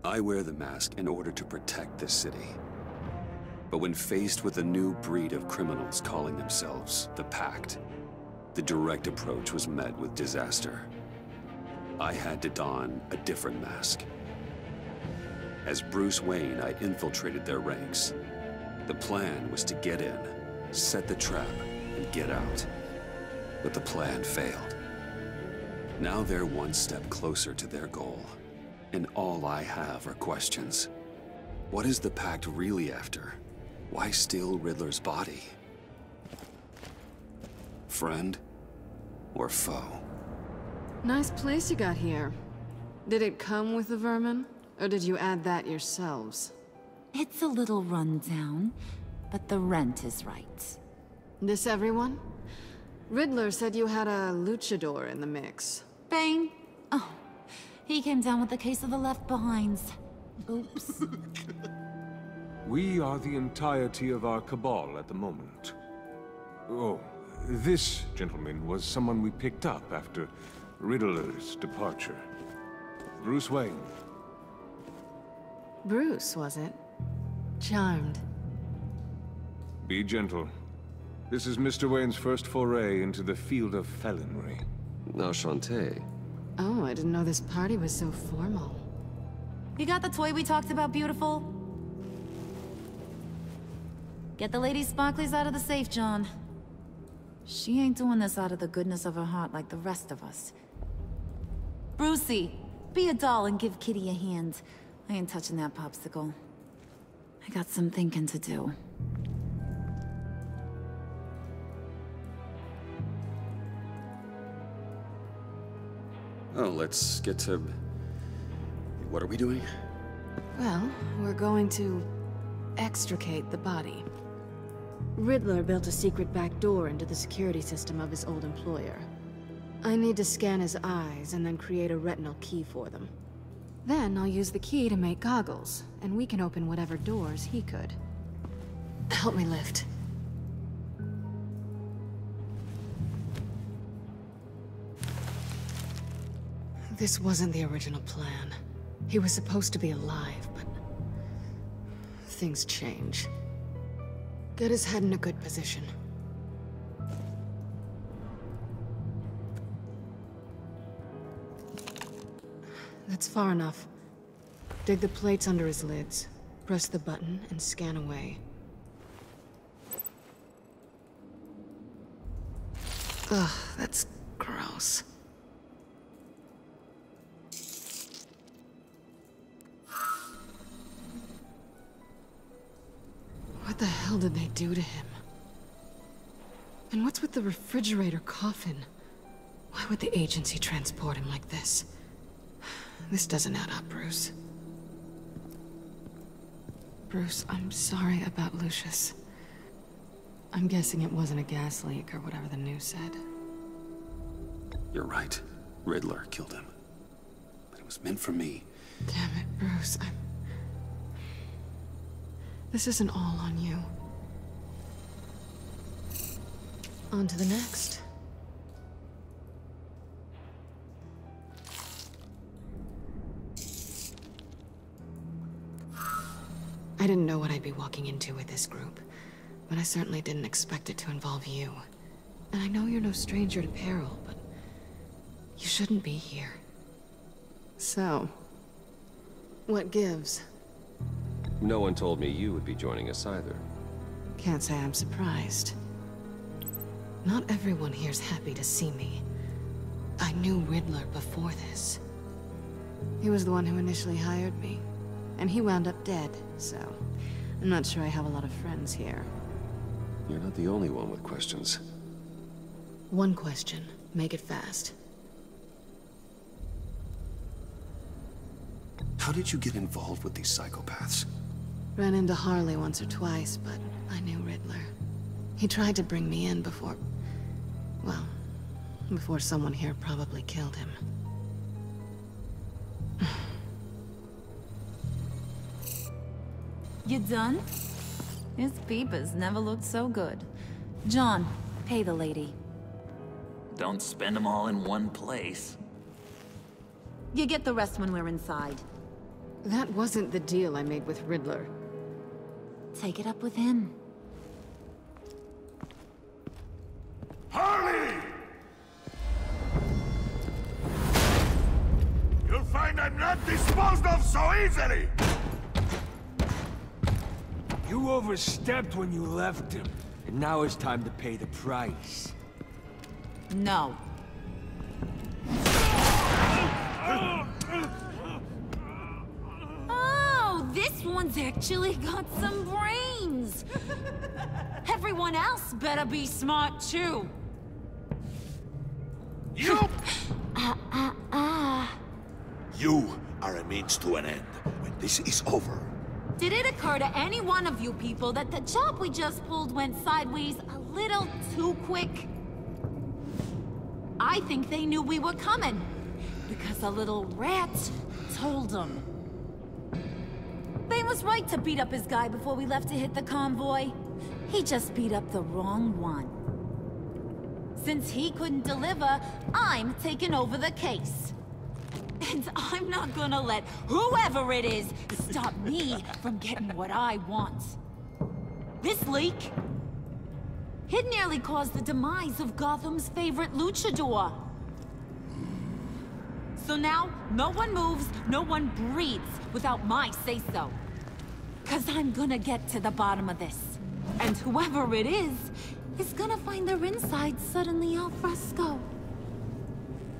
I wear the mask in order to protect this city. But when faced with a new breed of criminals calling themselves the Pact, the direct approach was met with disaster. I had to don a different mask. As Bruce Wayne, I infiltrated their ranks. The plan was to get in, set the trap, and get out. But the plan failed. Now they're one step closer to their goal, and all I have are questions. What is the Pact really after? Why steal Riddler's body? Friend or foe? Nice place you got here. Did it come with the vermin, or did you add that yourselves? It's a little rundown, but the rent is right. This everyone? Riddler said you had a luchador in the mix. Bane? Oh, he came down with a case of the left-behinds. Oops. We are the entirety of our cabal at the moment. Oh, this gentleman was someone we picked up after Riddler's departure. Bruce Wayne. Bruce, was it? Charmed. Be gentle. This is Mr. Wayne's first foray into the field of felonry. Enchanté. Oh, I didn't know this party was so formal. You got the toy we talked about, beautiful? Get the lady sparklies out of the safe, John. She ain't doing this out of the goodness of her heart like the rest of us. Brucey, be a doll and give Kitty a hand. I ain't touching that popsicle. I got some thinking to do. Oh, let's get to... What are we doing? Well, we're going to extricate the body. Riddler built a secret back door into the security system of his old employer. I need to scan his eyes and then create a retinal key for them. Then I'll use the key to make goggles, and we can open whatever doors he could. Help me lift. This wasn't the original plan. He was supposed to be alive, but... things change. Get his head in a good position. That's far enough. Dig the plates under his lids, press the button, and scan away. Ugh, that's gross. What the hell did they do to him? And what's with the refrigerator coffin? Why would the agency transport him like this? This doesn't add up, Bruce. Bruce, I'm sorry about Lucius. I'm guessing it wasn't a gas leak or whatever the news said. You're right. Riddler killed him. But it was meant for me. Damn it, Bruce. This isn't all on you. On to the next. I didn't know what I'd be walking into with this group, but I certainly didn't expect it to involve you. And I know you're no stranger to peril, but you shouldn't be here. So, what gives? No one told me you would be joining us either. Can't say I'm surprised. Not everyone here's happy to see me. I knew Riddler before this. He was the one who initially hired me. And he wound up dead, so I'm not sure I have a lot of friends here. You're not the only one with questions. One question. Make it fast. How did you get involved with these psychopaths? Ran into Harley once or twice, but I knew Riddler. He tried to bring me in before... well, before someone here probably killed him. You done? His peepers never looked so good. John, pay the lady. Don't spend them all in one place. You get the rest when we're inside. That wasn't the deal I made with Riddler. Take it up with him. Harley! You'll find I'm not disposed of so easily! You overstepped when you left him, and now it's time to pay the price. No. Oh, this one's actually got some brains. Everyone else better be smart too. You! You are a means to an end. When this is over, Did it occur to any one of you people that the job we just pulled went sideways a little too quick? I think they knew we were coming, because a little rat told them. They was right to beat up his guy before we left to hit the convoy. He just beat up the wrong one. Since he couldn't deliver, I'm taking over the case. And I'm not gonna let whoever it is stop me from getting what I want. This leak, it nearly caused the demise of Gotham's favorite luchador. So now, no one moves, no one breathes without my say-so. 'Cause I'm gonna get to the bottom of this. And whoever it is gonna find their insides suddenly al fresco.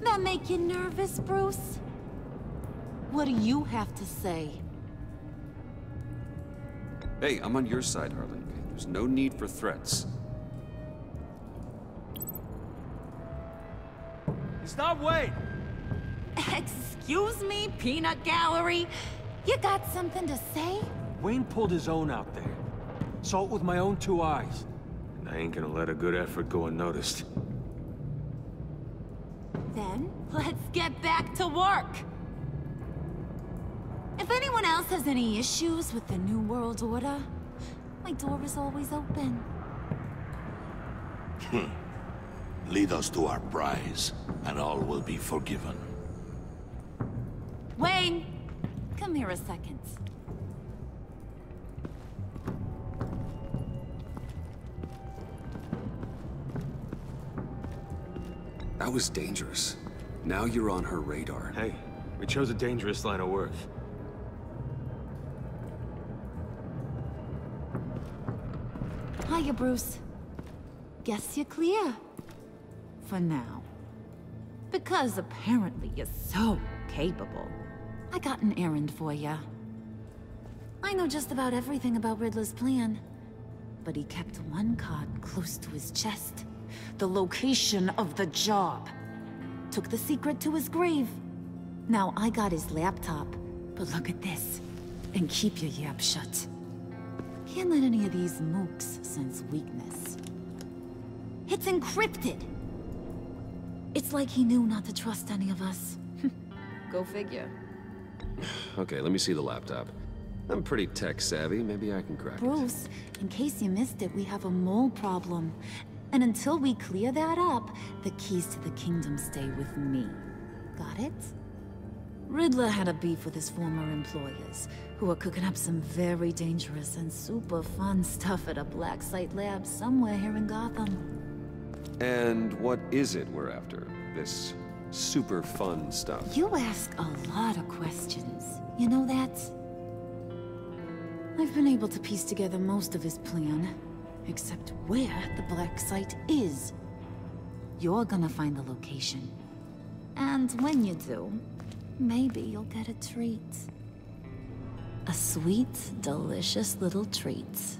That make you nervous, Bruce? What do you have to say? Hey, I'm on your side, Harley. There's no need for threats. Stop, wait! Excuse me, peanut gallery? You got something to say? Wayne pulled his own out there. Saw it with my own 2 eyes. And I ain't gonna let a good effort go unnoticed. Then, let's get back to work. If anyone else has any issues with the New World Order, my door is always open. lead us to our prize, and all will be forgiven. Wayne, come here a second. That was dangerous. Now you're on her radar. Hey, we chose a dangerous line of work. Hiya, Bruce. Guess you're clear. For now. Because apparently you're so capable. I got an errand for you. I know just about everything about Riddler's plan. But he kept one card close to his chest. The location of the job. Took the secret to his grave. Now I got his laptop. But look at this. And keep your yap shut. Can't let any of these mooks sense weakness. It's encrypted! It's like he knew not to trust any of us. Go figure. Okay, let me see the laptop. I'm pretty tech savvy, maybe I can crack it. Bruce, in case you missed it, we have a mole problem. And until we clear that up, the keys to the kingdom stay with me. Got it? Riddler had a beef with his former employers, who were cooking up some very dangerous and super fun stuff at a black site lab somewhere here in Gotham. And what is it we're after? This super fun stuff? You ask a lot of questions. You know that? I've been able to piece together most of his plan, except where the black site is. You're gonna find the location. And when you do, maybe you'll get a treat. A sweet, delicious little treat.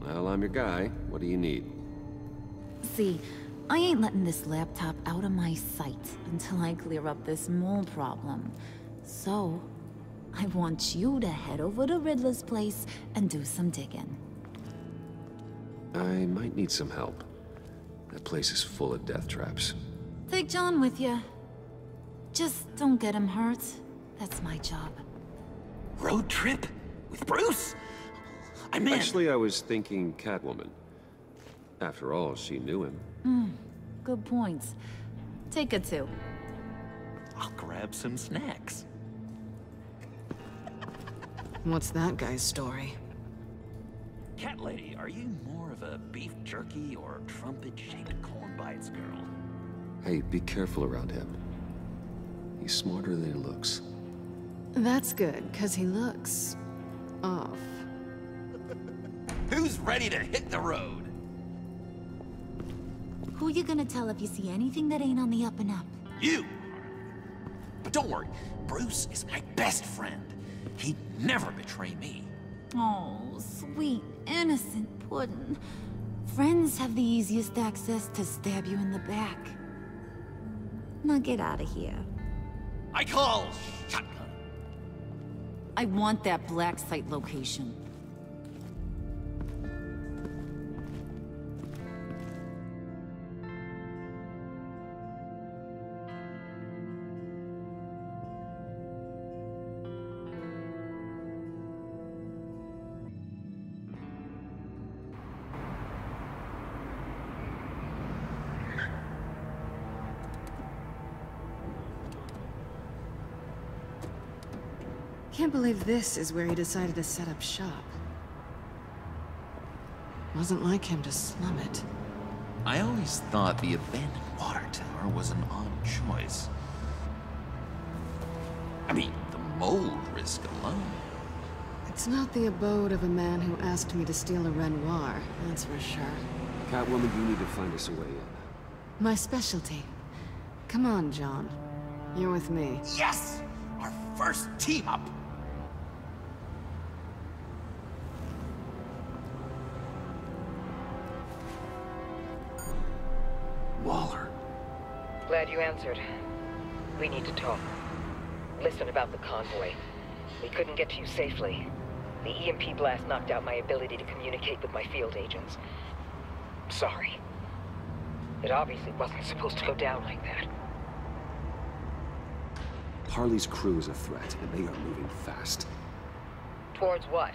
Well, I'm your guy. What do you need? See, I ain't letting this laptop out of my sight until I clear up this mole problem. So, I want you to head over to Riddler's place and do some digging. I might need some help. That place is full of death traps. Take John with you. Just don't get him hurt. That's my job. Road trip? With Bruce? I'm in. Actually, I was thinking Catwoman. After all, she knew him. Good point. Take her too. I'll grab some snacks. What's that guy's story? Cat lady, are you more of a beef jerky or trumpet-shaped corn bites girl? Hey, be careful around him. He's smarter than he looks. That's good, because he looks... off. Who's ready to hit the road? Who you gonna tell if you see anything that ain't on the up and up? You! But don't worry, Bruce is my best friend. He'd never betray me. Oh, sweet, innocent puddin'. Friends have the easiest access to stab you in the back. Now get out of here. I call shotgun. I want that black site location. Can't believe this is where he decided to set up shop. Wasn't like him to slum it. I always thought the abandoned water tower was an odd choice. I mean, the mold risk alone. It's not the abode of a man who asked me to steal a Renoir, that's for sure. Catwoman, you need to find us a way in. My specialty. Come on, John. You're with me. Yes! Our first team up! Waller. Glad you answered. We need to talk. Listen about the convoy. We couldn't get to you safely. The EMP blast knocked out my ability to communicate with my field agents. Sorry. It obviously wasn't supposed to go down like that. Harley's crew is a threat, and they are moving fast. Towards what?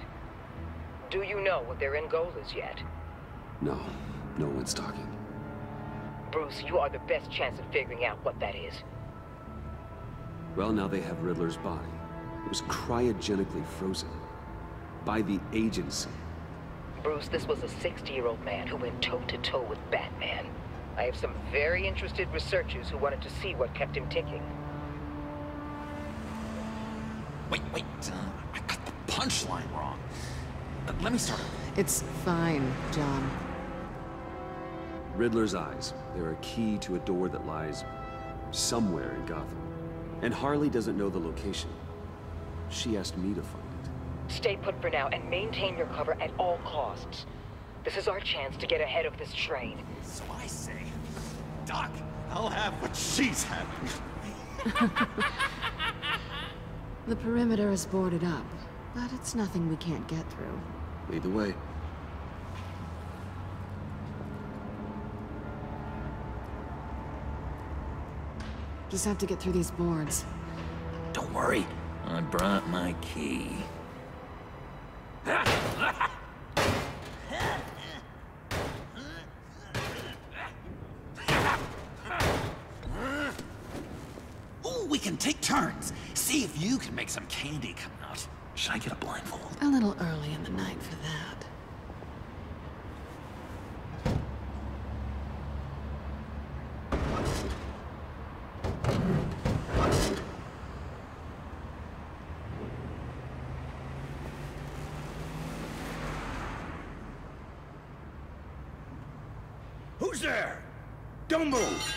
Do you know what their end goal is yet? No, no one's talking. Bruce, you are the best chance at figuring out what that is. Well, now they have Riddler's body. It was cryogenically frozen. By the agency. Bruce, this was a 60-year-old man who went toe-to-toe with Batman. I have some very interested researchers who wanted to see what kept him ticking. Wait, I got the punchline wrong. Let me start over. It's fine, John. Riddler's eyes. They're a key to a door that lies somewhere in Gotham. And Harley doesn't know the location. She asked me to find it. Stay put for now and maintain your cover at all costs. This is our chance to get ahead of this train. So I say, Doc, I'll have what she's having. The perimeter is boarded up, but it's nothing we can't get through. Lead the way. Just have to get through these boards. Don't worry, I brought my key. Ooh, we can take turns. See if you can make some candy come out. Should I get a blindfold? A little early in the night for that. Who's there? Don't move!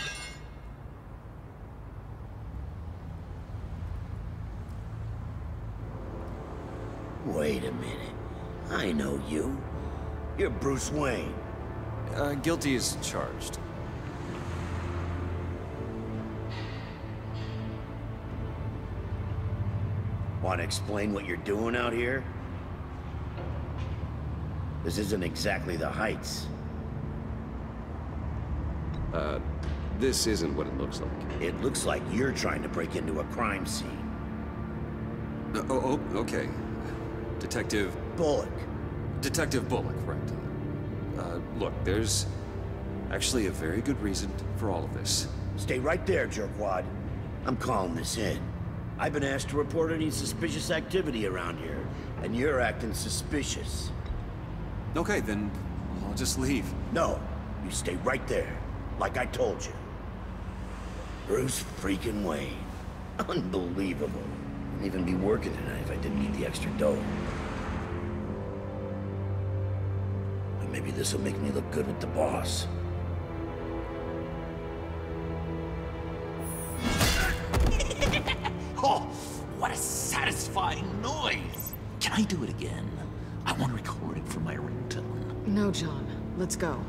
Wait a minute. I know you. You're Bruce Wayne. Guilty as charged. Want to explain what you're doing out here? This isn't exactly the Heights. This isn't what it looks like. It looks like you're trying to break into a crime scene. Okay. Detective Bullock. Detective Bullock, right. Look, there's actually a very good reason for all of this. Stay right there, jerkwad. I'm calling this in. I've been asked to report any suspicious activity around here, and you're acting suspicious. Okay, then I'll just leave. No, you stay right there, like I told you. Bruce freaking Wayne. Unbelievable. Wouldn't even be working tonight if I didn't need the extra dough. And maybe this will make me look good with the boss. Oh, what a satisfying noise! Can I do it again? I want to record it for my ringtone. No, John. Let's go.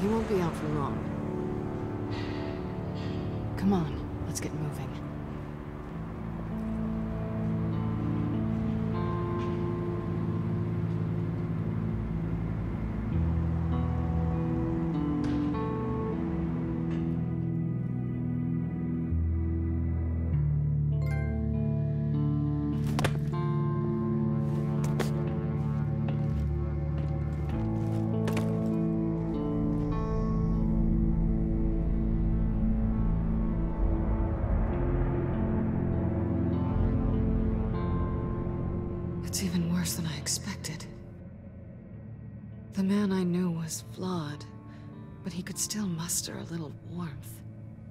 He won't be out for long. Come on, let's get moving. It's even worse than I expected. The man I knew was flawed, but he could still muster a little warmth.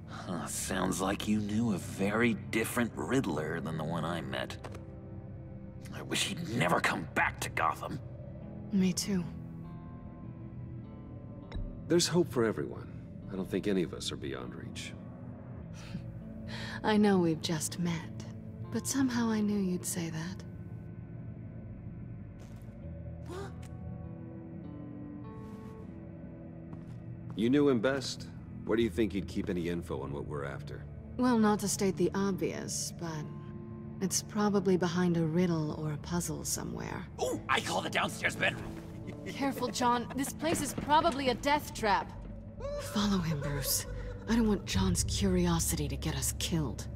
Huh, sounds like you knew a very different Riddler than the one I met. I wish he'd never come back to Gotham. Me too. There's hope for everyone. I don't think any of us are beyond reach. I know we've just met, but somehow I knew you'd say that. You knew him best. Where do you think he'd keep any info on what we're after? Well, not to state the obvious, but it's probably behind a riddle or a puzzle somewhere. Oh, I call the downstairs bedroom. Careful, John. This place is probably a death trap. Follow him, Bruce. I don't want John's curiosity to get us killed.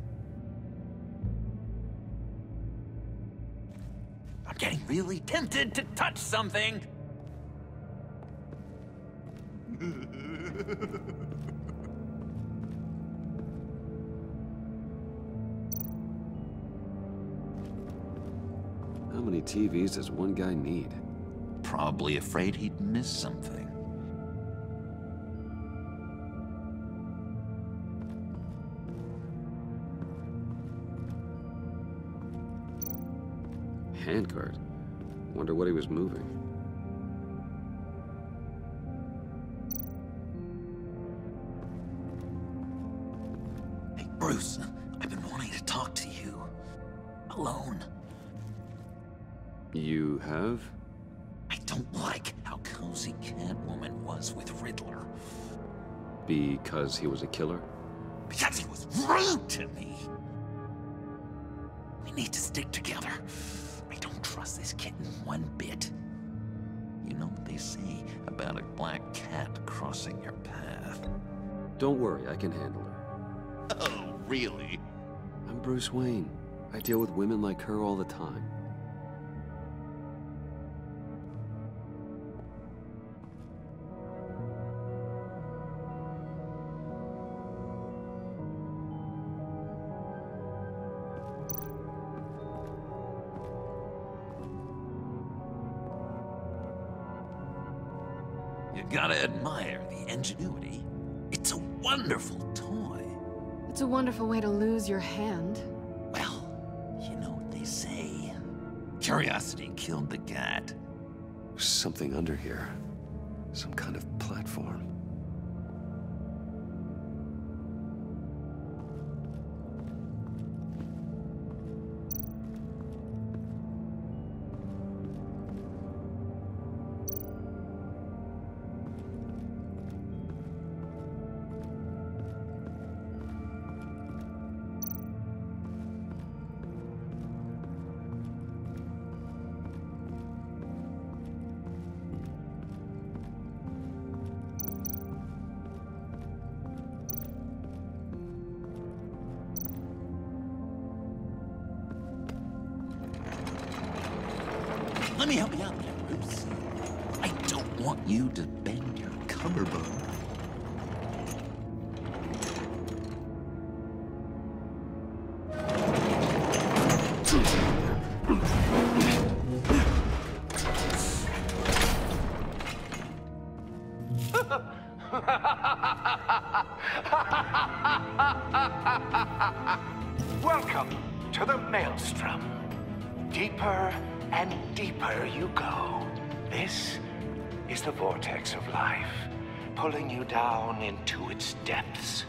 I'm getting really tempted to touch something. How many TVs does one guy need? Probably afraid he'd miss something. Handcart. Wonder what he was moving. Hey, Bruce, I've been wanting to talk to you. Alone. You have? I don't like how cozy Catwoman was with Riddler. Because he was a killer? Because he was rude to me. We need to stick together. I don't trust this kitten one bit. You know what they say about a black cat crossing your path? Don't worry, I can handle her. Oh, really? I'm Bruce Wayne. I deal with women like her all the time. You gotta admire the ingenuity. It's a wonderful toy. It's a wonderful way to lose your hand. Well, you know what they say. Curiosity killed the cat. There's something under here. Some kind of platform. Let me help you out there, Bruce. I don't want you to bend your collarbone. Welcome to the Maelstrom. Deeper and deeper you go. This is the vortex of life, pulling you down into its depths.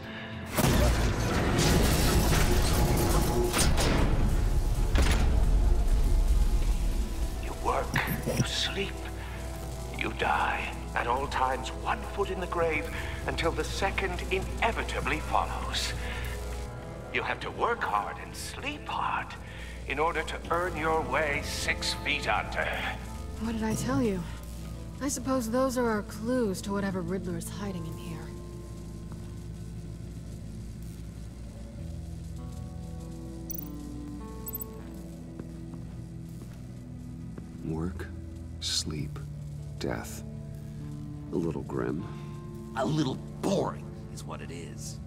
You work, you sleep, you die. At all times, 1 foot in the grave until the second inevitably follows. You have to work hard and sleep hard in order to earn your way 6 feet under. What did I tell you? I suppose those are our clues to whatever Riddler is hiding in here. Work, sleep, death. A little grim. A little boring is what it is.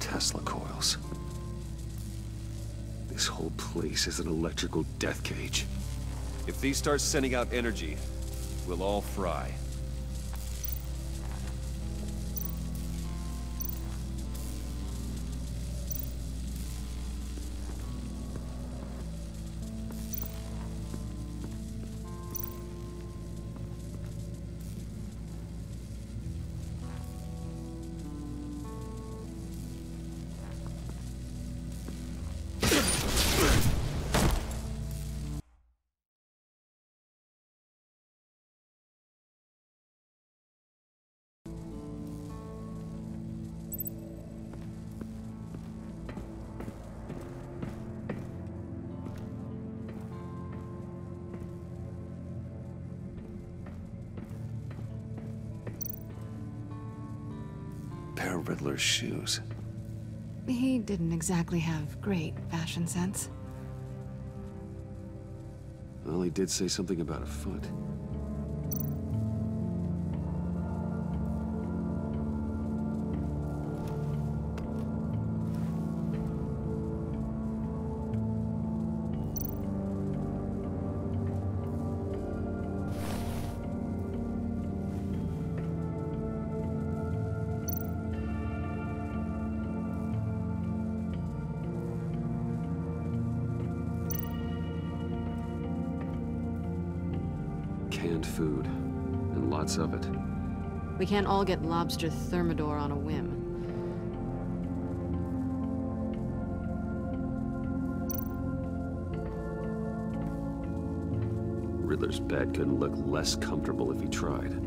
Tesla coils. This whole place is an electrical death cage. If these start sending out energy, we'll all fry. Pair of Riddler's shoes. He didn't exactly have great fashion sense. Well, he did say something about a foot. Canned food, and lots of it. We can't all get lobster thermidor on a whim. Riddler's bed couldn't look less comfortable if he tried.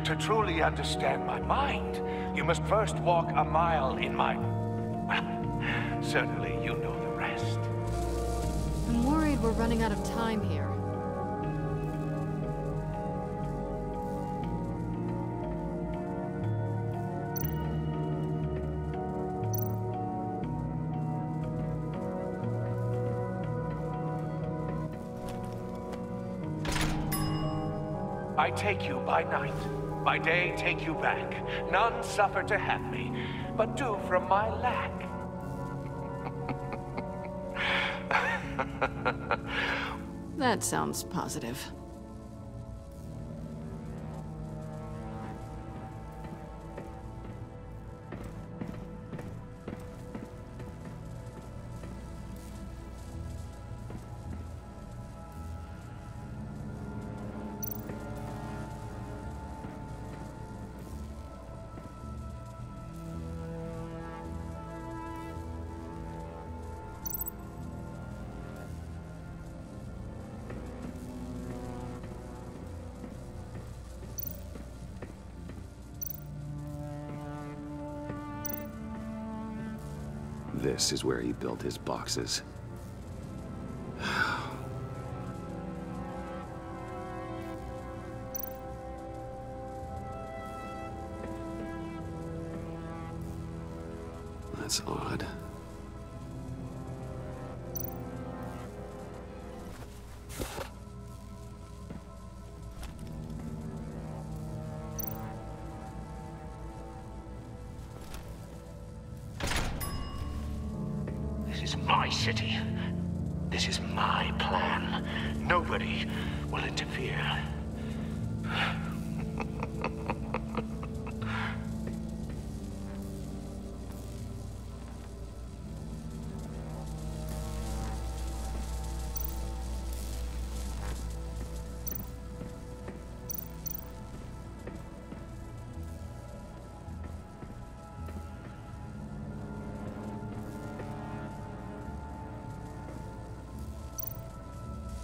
To truly understand my mind, you must first walk a mile in my... Well, certainly you know the rest. I'm worried we're running out of time here. I take you by night. By day, take you back. None suffer to have me, but do from my lack. That sounds positive. This is where he built his boxes. That's odd. is my city. This is my plan. Nobody will interfere.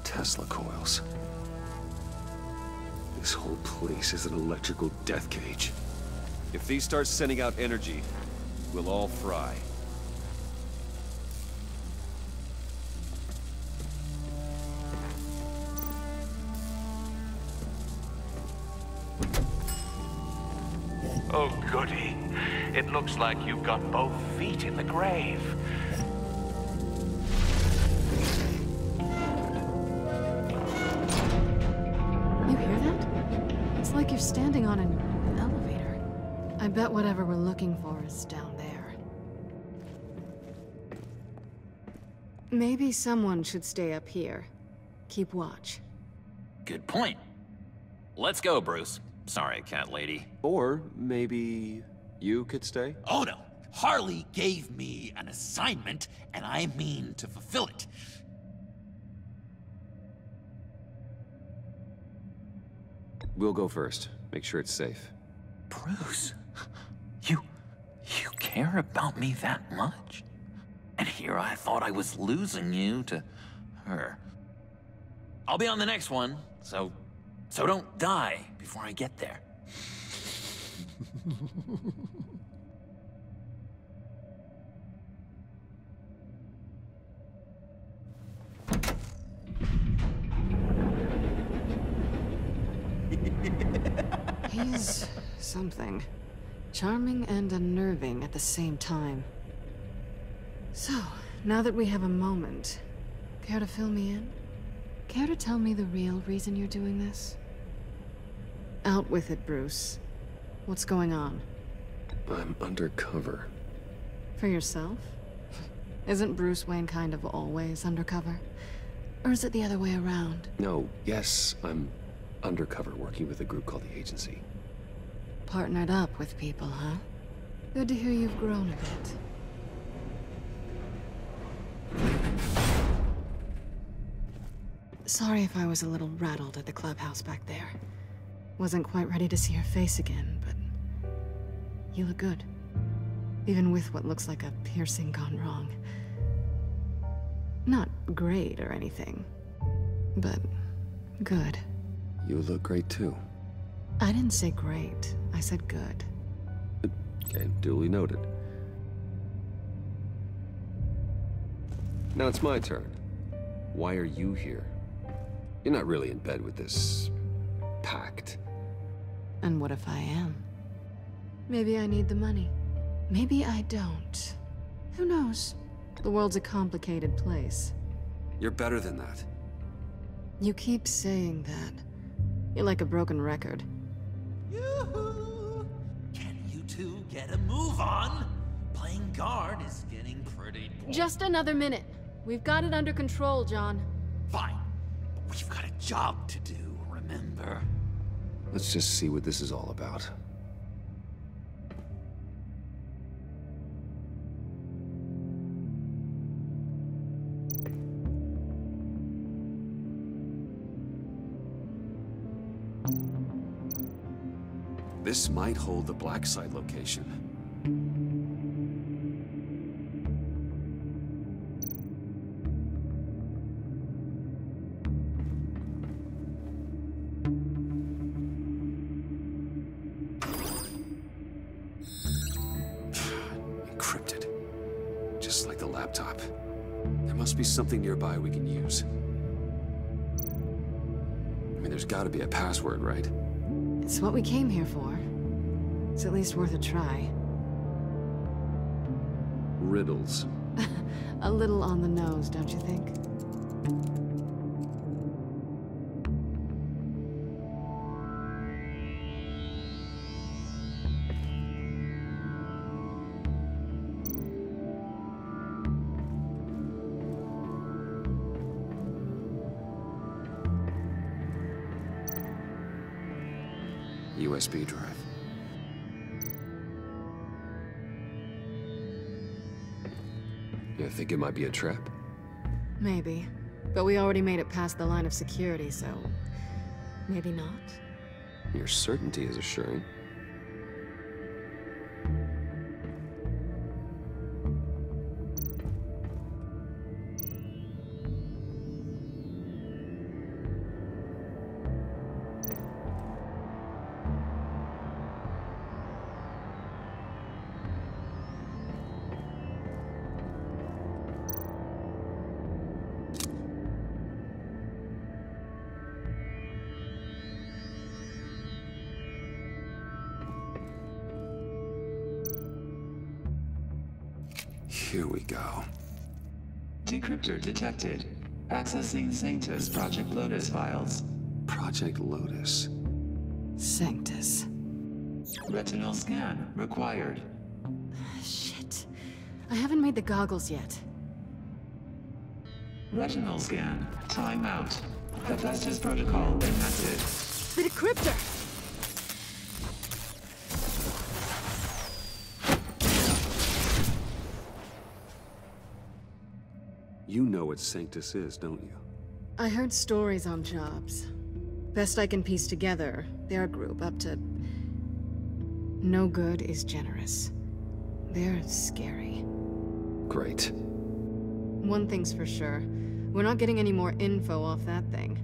Tesla coils. This whole place is an electrical death cage. If these start sending out energy, we'll all fry. Oh, goody. It looks like you've got both feet in the grave. Like you're standing on an elevator. I bet whatever we're looking for is down there. Maybe someone should stay up here. Keep watch. Good point. Let's go, Bruce. Sorry, cat lady. Or maybe you could stay? Oh no! Harley gave me an assignment, and I mean to fulfill it. We'll go first. Make sure it's safe. Bruce, you care about me that much? And here I thought I was losing you to her. I'll be on the next one, so don't die before I get there. He's something. Charming and unnerving at the same time. So, now that we have a moment, care to fill me in? Care to tell me the real reason you're doing this? Out with it, Bruce. What's going on? I'm undercover. For yourself? Isn't Bruce Wayne kind of always undercover? Or is it the other way around? No, yes, I'm undercover working with a group called the Agency. Partnered up with people, huh? Good to hear you've grown a bit. Sorry if I was a little rattled at the clubhouse back there. Wasn't quite ready to see your face again, but you look good. Even with what looks like a piercing gone wrong. Not great or anything, but good. You look great too. I didn't say great. I said good. Okay, duly noted. Now it's my turn. Why are you here? You're not really in bed with this pact. And what if I am? Maybe I need the money. Maybe I don't. Who knows? The world's a complicated place. You're better than that. You keep saying that. You're like a broken record. Yoo-hoo! Can you two get a move on? Playing guard is getting pretty boring. Just another minute. We've got it under control, John. Fine. But we've got a job to do, remember? Let's just see what this is all about. This might hold the black site location. Encrypted. Just like the laptop. There must be something nearby we can use. I mean, there's gotta be a password, right? It's what we came here for. It's at least worth a try. Riddles. A little on the nose, don't you think? USB drive. You think it might be a trap? Maybe. But we already made it past the line of security, so... maybe not? Your certainty is assuring. Here we go. Decryptor detected. Accessing Sanctus Project Lotus files. Project Lotus. Sanctus. Retinal scan required. Shit. I haven't made the goggles yet. Retinal scan. Timeout. Hephaestus protocol enacted. The decryptor! You know what Sanctus is, don't you? I heard stories on jobs. Best I can piece together, their group up to... no good is generous. They're scary. Great. One thing's for sure. We're not getting any more info off that thing.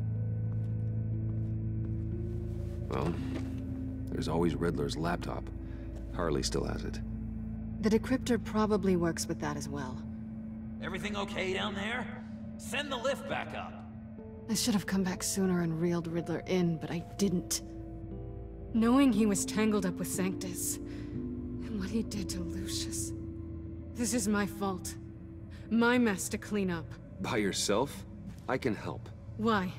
Well, there's always Riddler's laptop. Harley still has it. The decryptor probably works with that as well. Everything okay down there? Send the lift back up. I should have come back sooner and reeled Riddler in, but I didn't. Knowing he was tangled up with Sanctus, and what he did to Lucius. This is my fault. My mess to clean up. By yourself? I can help. Why?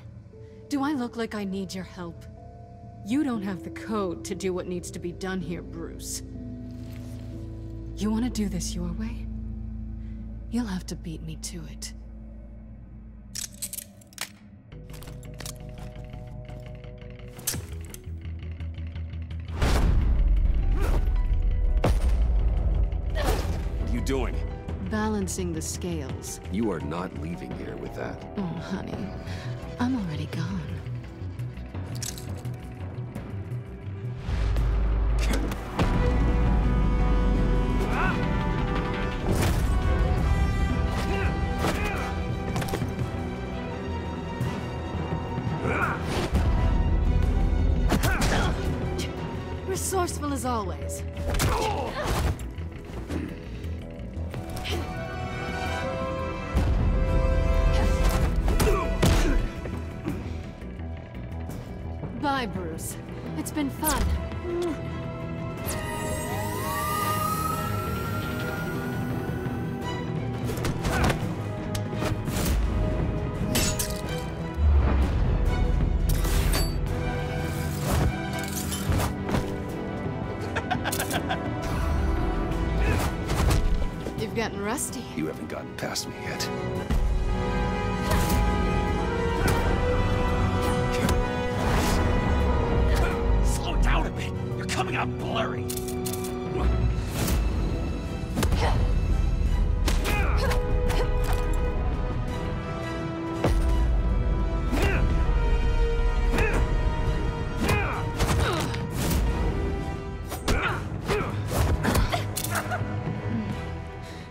Do I look like I need your help? You don't have the code to do what needs to be done here, Bruce. You want to do this your way? You'll have to beat me to it. What are you doing? Balancing the scales. You are not leaving here with that. Oh, honey. I'm already gone. Resourceful as always. Bye, Bruce. It's been fun. You've gotten rusty. You haven't gotten past me yet. Slow down a bit. You're coming out blurry.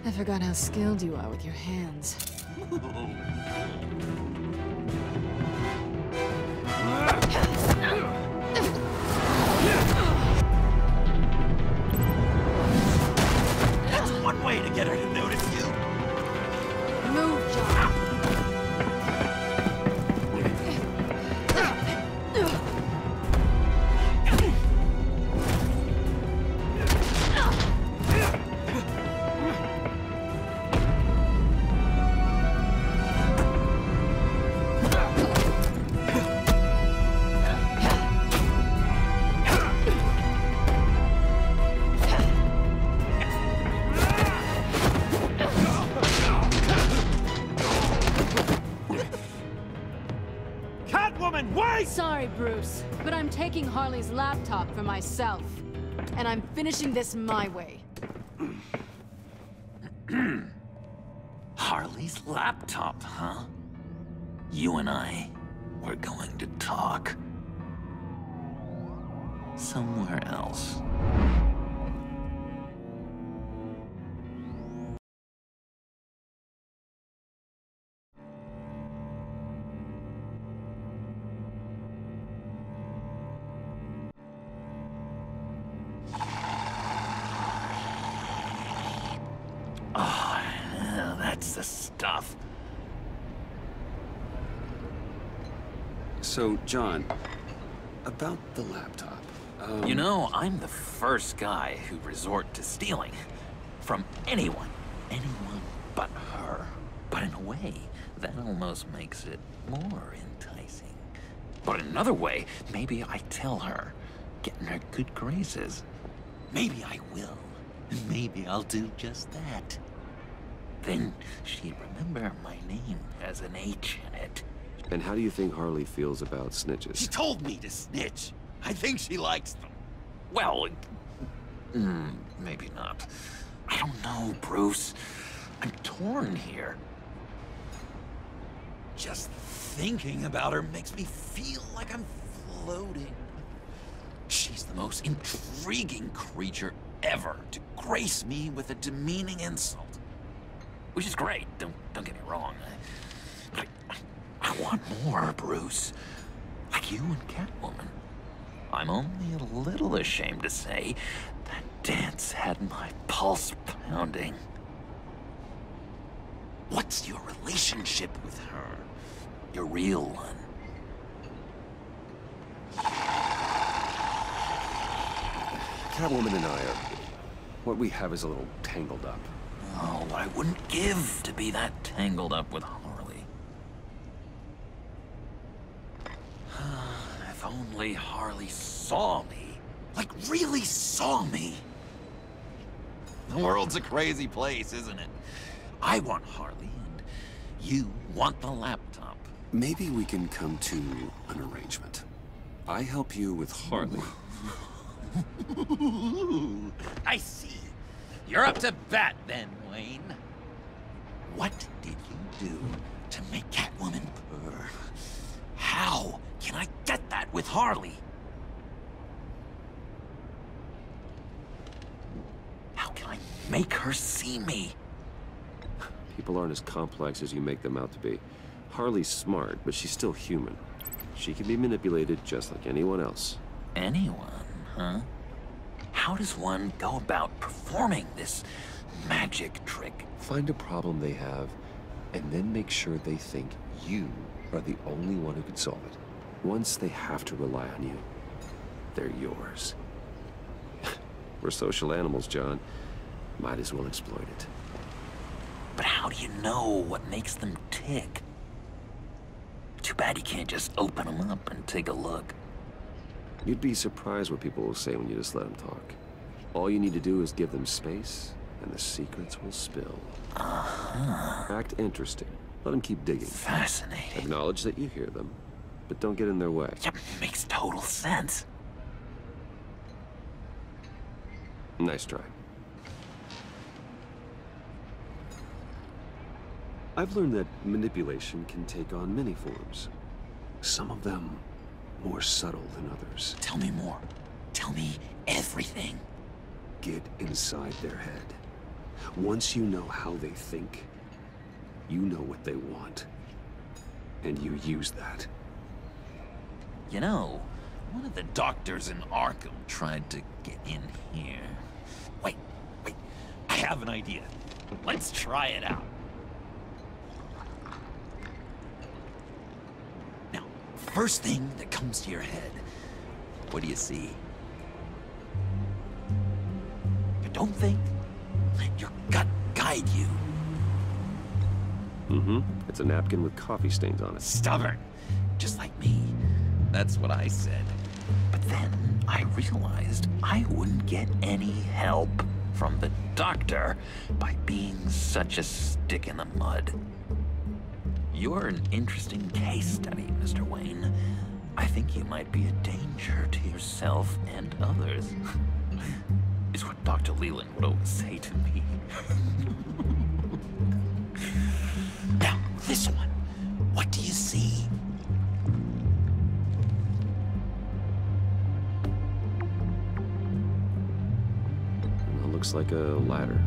I forgot how skilled you are with your hands. That's one way to get her to notice you. Move, John. Catwoman, wait! Sorry, Bruce, but I'm taking Harley's laptop for myself. And I'm finishing this my way. Harley's laptop, huh? You and I, we're going to talk. Somewhere else. Oh, that's the stuff. So, John, about the laptop. You know, I'm the first guy who resort to stealing. From anyone. Anyone but her. But in a way, that almost makes it more enticing. But in another way, maybe I tell her, get in her good graces. Maybe I will. And maybe I'll do just that. Then she'd remember my name has an H in it. And how do you think Harley feels about snitches? She told me to snitch. I think she likes them. Well, maybe not. I don't know, Bruce. I'm torn here. Just thinking about her makes me feel like I'm floating. She's the most intriguing creature ever to grace me with a demeaning insult. Which is great, don't get me wrong. But I want more, Bruce. Like you and Catwoman. I'm only a little ashamed to say that dance had my pulse pounding. What's your relationship with her? Your real one? Catwoman and I are... what we have is a little tangled up. Oh, I wouldn't give to be that tangled up with Harley. If only Harley saw me. Like, really saw me. The world's a crazy place, isn't it? I want Harley, and you want the laptop. Maybe we can come to an arrangement. I help you with Harley. I see. You're up to bat then, Wayne. What did you do to make Catwoman purr? How can I get that with Harley? How can I make her see me? People aren't as complex as you make them out to be. Harley's smart, but she's still human. She can be manipulated just like anyone else. Anyone, huh? How does one go about performing this magic trick? Find a problem they have, and then make sure they think you are the only one who can solve it. Once they have to rely on you, they're yours. We're social animals, John. Might as well exploit it. But how do you know what makes them tick? Too bad you can't just open them up and take a look. You'd be surprised what people will say when you just let them talk. All you need to do is give them space, and the secrets will spill. Act interesting. Let them keep digging. Fascinating. Acknowledge that you hear them, but don't get in their way. That makes total sense. Nice try. I've learned that manipulation can take on many forms. Some of them more subtle than others. Tell me more. Tell me everything. Get inside their head. Once you know how they think, you know what they want. And you use that. You know, one of the doctors in Arkham tried to get in here. Wait. I have an idea. Let's try it out. Now, first thing that comes to your head, what do you see? But don't think. Let your gut guide you. It's a napkin with coffee stains on it. Stubborn. Just like me. That's what I said. But then I realized I wouldn't get any help from the doctor by being such a stick in the mud. You're an interesting case study, Mr. Wayne. I think you might be a danger to yourself and others. Is what Dr. Leland would always say to me. Now, this one. What do you see? It looks like a ladder.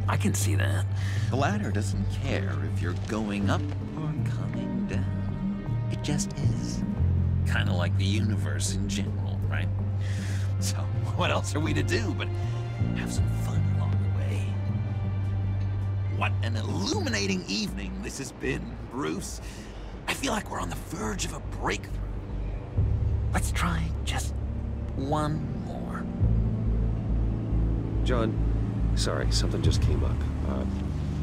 I can see that. The ladder doesn't care if you're going up or coming down. It just is. Kind of like the universe in general, right? So, what else are we to do but have some fun along the way? What an illuminating evening this has been, Bruce. I feel like we're on the verge of a breakthrough. Let's try just one more. John, sorry, something just came up.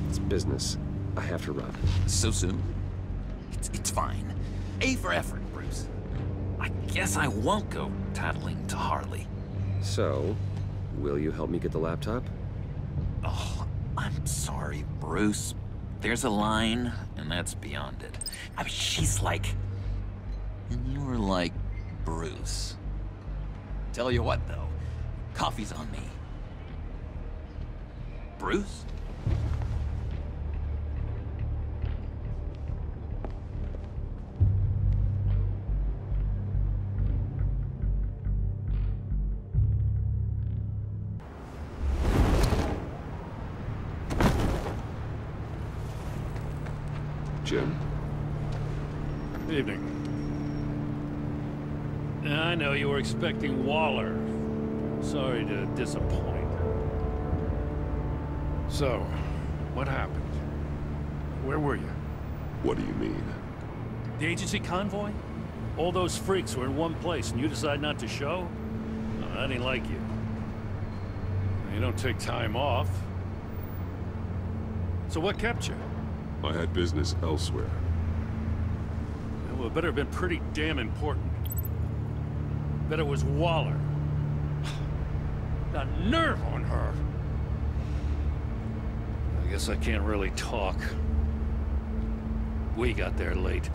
It's business. I have to run. So soon? It's fine. A for effort, Bruce. I guess I won't go tattling to Harley. So, will you help me get the laptop? Oh, I'm sorry, Bruce. There's a line, and that's beyond it. I mean, she's like... And you're like Bruce. Tell you what, though. Coffee's on me. Bruce? Jim? Evening. I know you were expecting Waller. Sorry to disappoint. So, what happened? Where were you? What do you mean? The agency convoy? All those freaks were in one place and you decide not to show? No, I didn't like you. You don't take time off. So what kept you? I had business elsewhere. Well, it better have been pretty damn important. Bet it was Waller. The nerve on her! I guess I can't really talk. We got there late.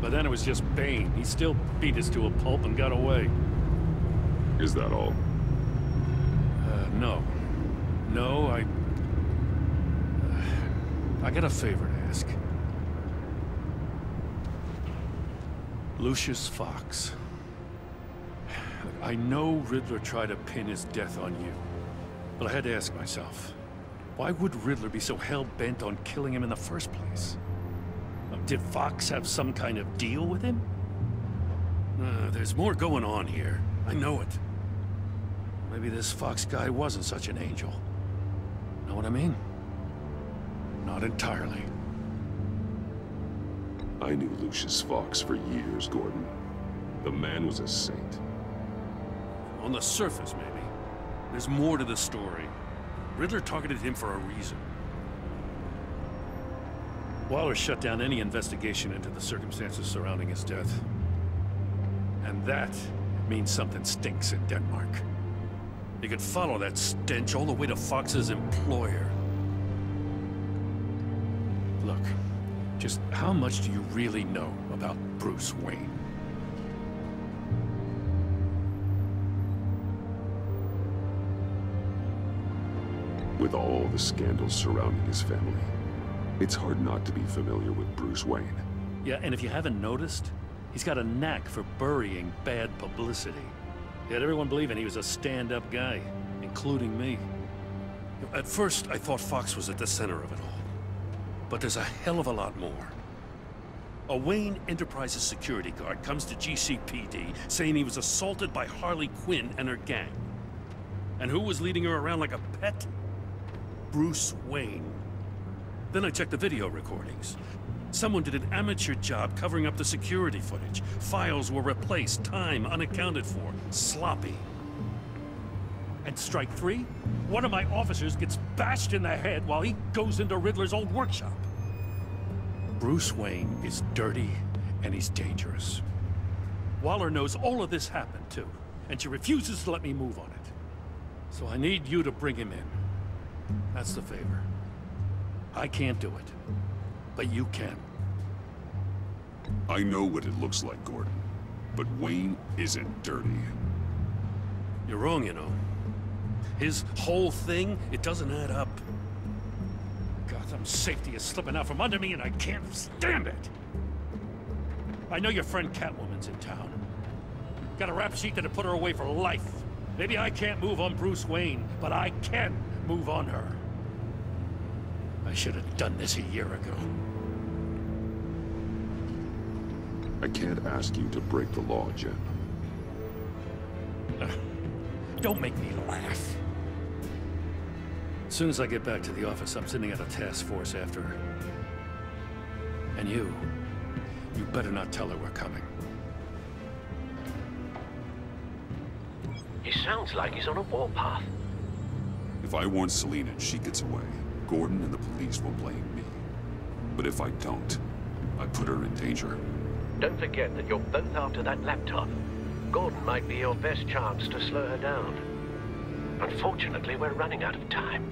But then it was just Bane. He still beat us to a pulp and got away. Is that all? No. No, I got a favor to ask. Lucius Fox. I know Riddler tried to pin his death on you, but I had to ask myself, why would Riddler be so hell-bent on killing him in the first place? Did Fox have some kind of deal with him? There's more going on here. I know it. Maybe this Fox guy wasn't such an angel. Know what I mean? Not entirely. I knew Lucius Fox for years, Gordon. The man was a saint. On the surface, maybe. There's more to the story. Riddler targeted him for a reason. Waller shut down any investigation into the circumstances surrounding his death. And that means something stinks in Denmark. You could follow that stench all the way to Fox's employer. Look, just how much do you really know about Bruce Wayne? With all the scandals surrounding his family, it's hard not to be familiar with Bruce Wayne. Yeah, and if you haven't noticed, he's got a knack for burying bad publicity. He had everyone believing he was a stand-up guy, including me. At first, I thought Fox was at the center of it all. But there's a hell of a lot more. A Wayne Enterprises security guard comes to GCPD saying he was assaulted by Harley Quinn and her gang. And who was leading her around like a pet? Bruce Wayne. Then I checked the video recordings. Someone did an amateur job covering up the security footage. Files were replaced, time unaccounted for, sloppy. And strike three, one of my officers gets bashed in the head while he goes into Riddler's old workshop. Bruce Wayne is dirty and he's dangerous. Waller knows all of this happened too, and she refuses to let me move on it. So I need you to bring him in. That's the favor. I can't do it. But you can. I know what it looks like, Gordon. But Wayne isn't dirty. You're wrong, you know. His whole thing, it doesn't add up. Gotham's safety is slipping out from under me and I can't stand it! I know your friend Catwoman's in town. Got a rap sheet that'd put her away for life. Maybe I can't move on Bruce Wayne, but I can move on her. I should have done this a year ago. I can't ask you to break the law, Jen. Don't make me laugh. As soon as I get back to the office, I'm sending out a task force after her. And you better not tell her we're coming. He sounds like he's on a warpath. If I warn Selina and she gets away, Gordon and the police will blame me. But if I don't, I put her in danger. Don't forget that you're both after that laptop. Gordon might be your best chance to slow her down. Unfortunately, we're running out of time.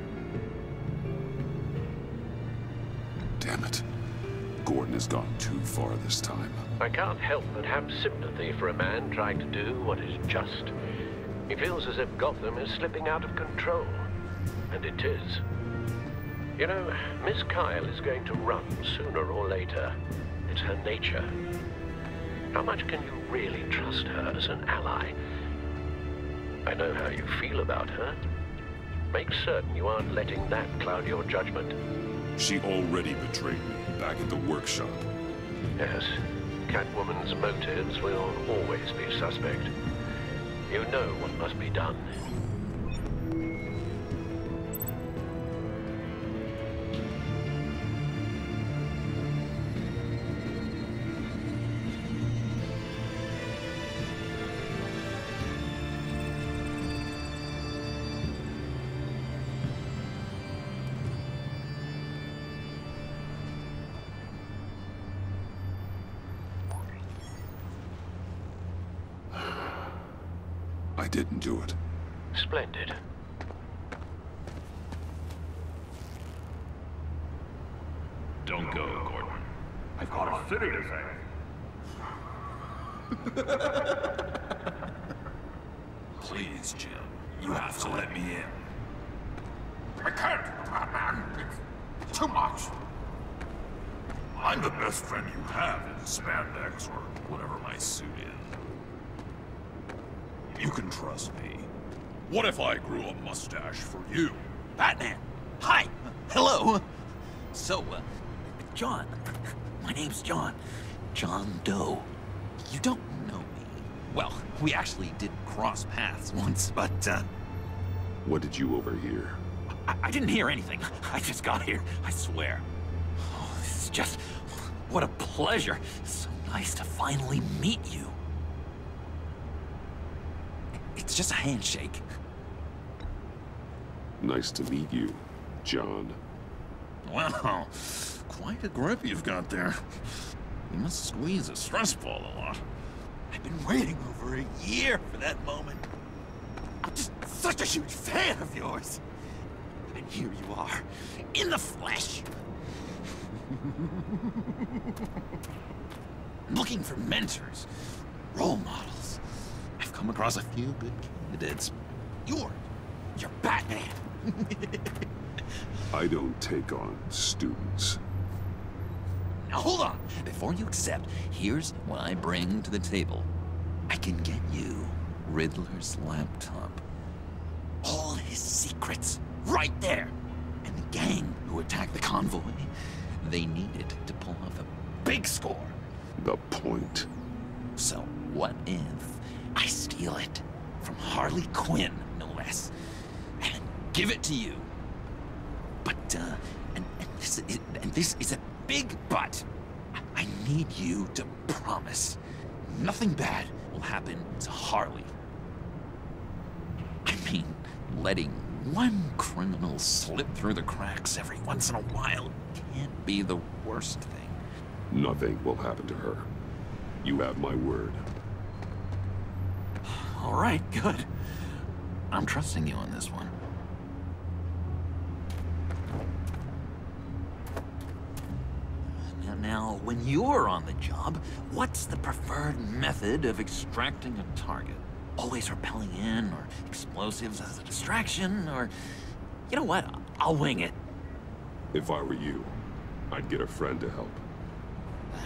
Damn it. Gordon has gone too far this time. I can't help but have sympathy for a man trying to do what is just. He feels as if Gotham is slipping out of control. And it is. You know, Miss Kyle is going to run sooner or later. It's her nature. How much can you really trust her as an ally? I know how you feel about her. Make certain you aren't letting that cloud your judgment. She already betrayed me back at the workshop. Yes, Catwoman's motives will always be suspect. You know what must be done. I didn't do it. Splendid. Don't go, Gordon. I've got a city to save. Please, Jim. You have to let me in. I can't, Batman. It's too much. I'm the best friend you have in spandex or whatever my suit is. You can trust me. What if I grew a mustache for you? Batman! Hi! Hello! So, John. My name's John. John Doe. You don't know me. Well, we actually did cross paths once, but, What did you overhear? I didn't hear anything. I just got here, I swear. Oh, this is just... what a pleasure. So nice to finally meet you. It's just a handshake. Nice to meet you, John. Wow, quite a grip you've got there. You must squeeze a stress ball a lot. I've been waiting over a year for that moment. I'm just such a huge fan of yours. And here you are, in the flesh. Looking for mentors, role models. I've come across a few good candidates. You're Batman. I don't take on students. Now hold on. Before you accept, here's what I bring to the table. I can get you Riddler's laptop. All his secrets, right there. And the gang who attacked the convoy, they needed to pull off a big score. The point. So what if I steal it from Harley Quinn, no less, and give it to you? But, and this is a big but. I need you to promise nothing bad will happen to Harley. I mean, letting one criminal slip through the cracks every once in a while can't be the worst thing. Nothing will happen to her. You have my word. All right, good. I'm trusting you on this one. Now, when you're on the job, what's the preferred method of extracting a target? Always rappelling in, or explosives as a distraction, or... You know what? I'll wing it. If I were you, I'd get a friend to help.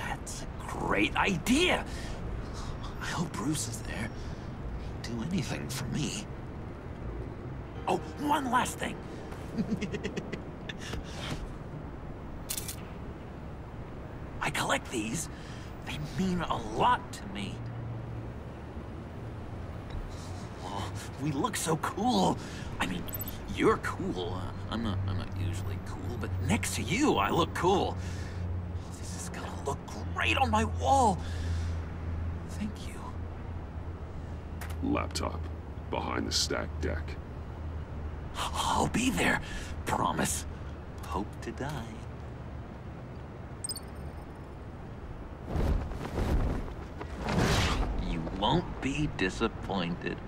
That's a great idea! I hope Bruce is there. He'd do anything for me. Oh, one last thing. I collect these. They mean a lot to me. Oh, we look so cool. I mean, you're cool. I'm not usually cool, but next to you, I look cool. This is gonna look great on my wall. Thank you. Laptop, behind the stacked deck. I'll be there. Promise. Hope to die. You won't be disappointed.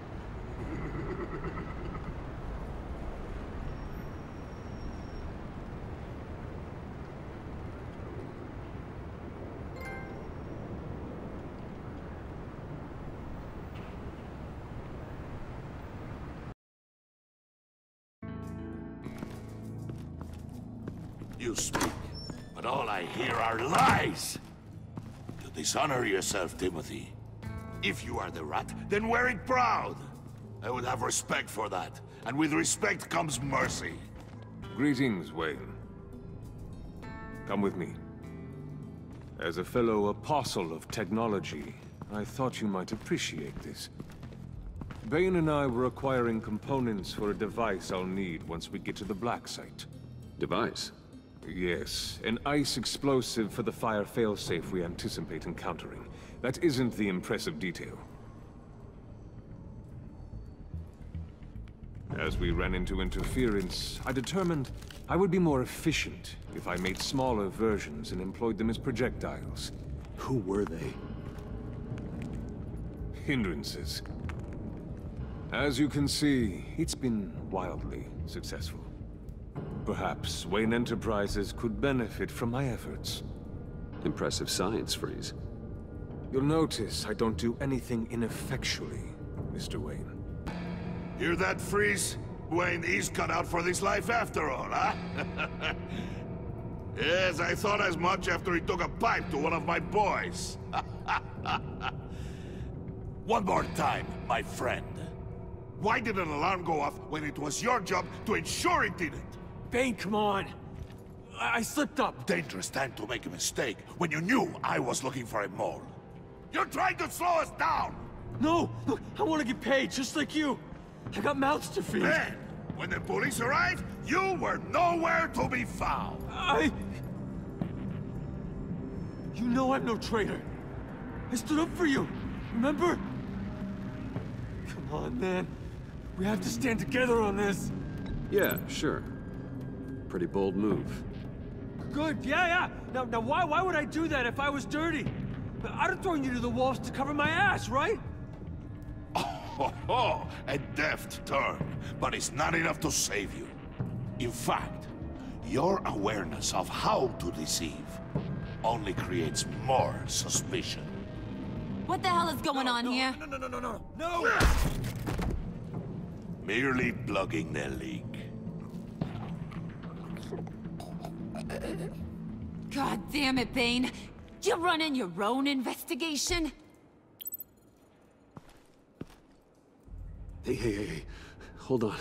You speak, but all I hear are lies! You dishonor yourself, Timothy. If you are the rat, then wear it proud! I would have respect for that, and with respect comes mercy. Greetings, Wayne. Come with me. As a fellow apostle of technology, I thought you might appreciate this. Bane and I were acquiring components for a device I'll need once we get to the Black Site. Device? Yes, an ice explosive for the fire failsafe we anticipate encountering. That isn't the impressive detail. As we ran into interference, I determined I would be more efficient if I made smaller versions and employed them as projectiles. Who were they? Hindrances. As you can see, it's been wildly successful. Perhaps Wayne Enterprises could benefit from my efforts. Impressive science, Freeze. You'll notice I don't do anything ineffectually, Mr. Wayne. Hear that, Freeze? Wayne is cut out for this life after all, huh? Yes, I thought as much after he took a pipe to one of my boys. One more time, my friend. Why did an alarm go off when it was your job to ensure it didn't? Bane, come on. I slipped up. Dangerous time to make a mistake when you knew I was looking for a mole. You're trying to slow us down! No! Look, I want to get paid, just like you. I got mouths to feed. Then, when the police arrived, you were nowhere to be found. You know I'm no traitor. I stood up for you, remember? Come on, man. We have to stand together on this. Yeah, sure. Pretty bold move. Good, yeah. Now why would I do that if I was dirty? I'd have thrown you to the wolves to cover my ass, right? Oh, a deft turn, but it's not enough to save you. In fact, your awareness of how to deceive only creates more suspicion. What the hell is going on here? No! Merely plugging the leak. God damn it, Bane. You're running your own investigation? Hey. Hold on.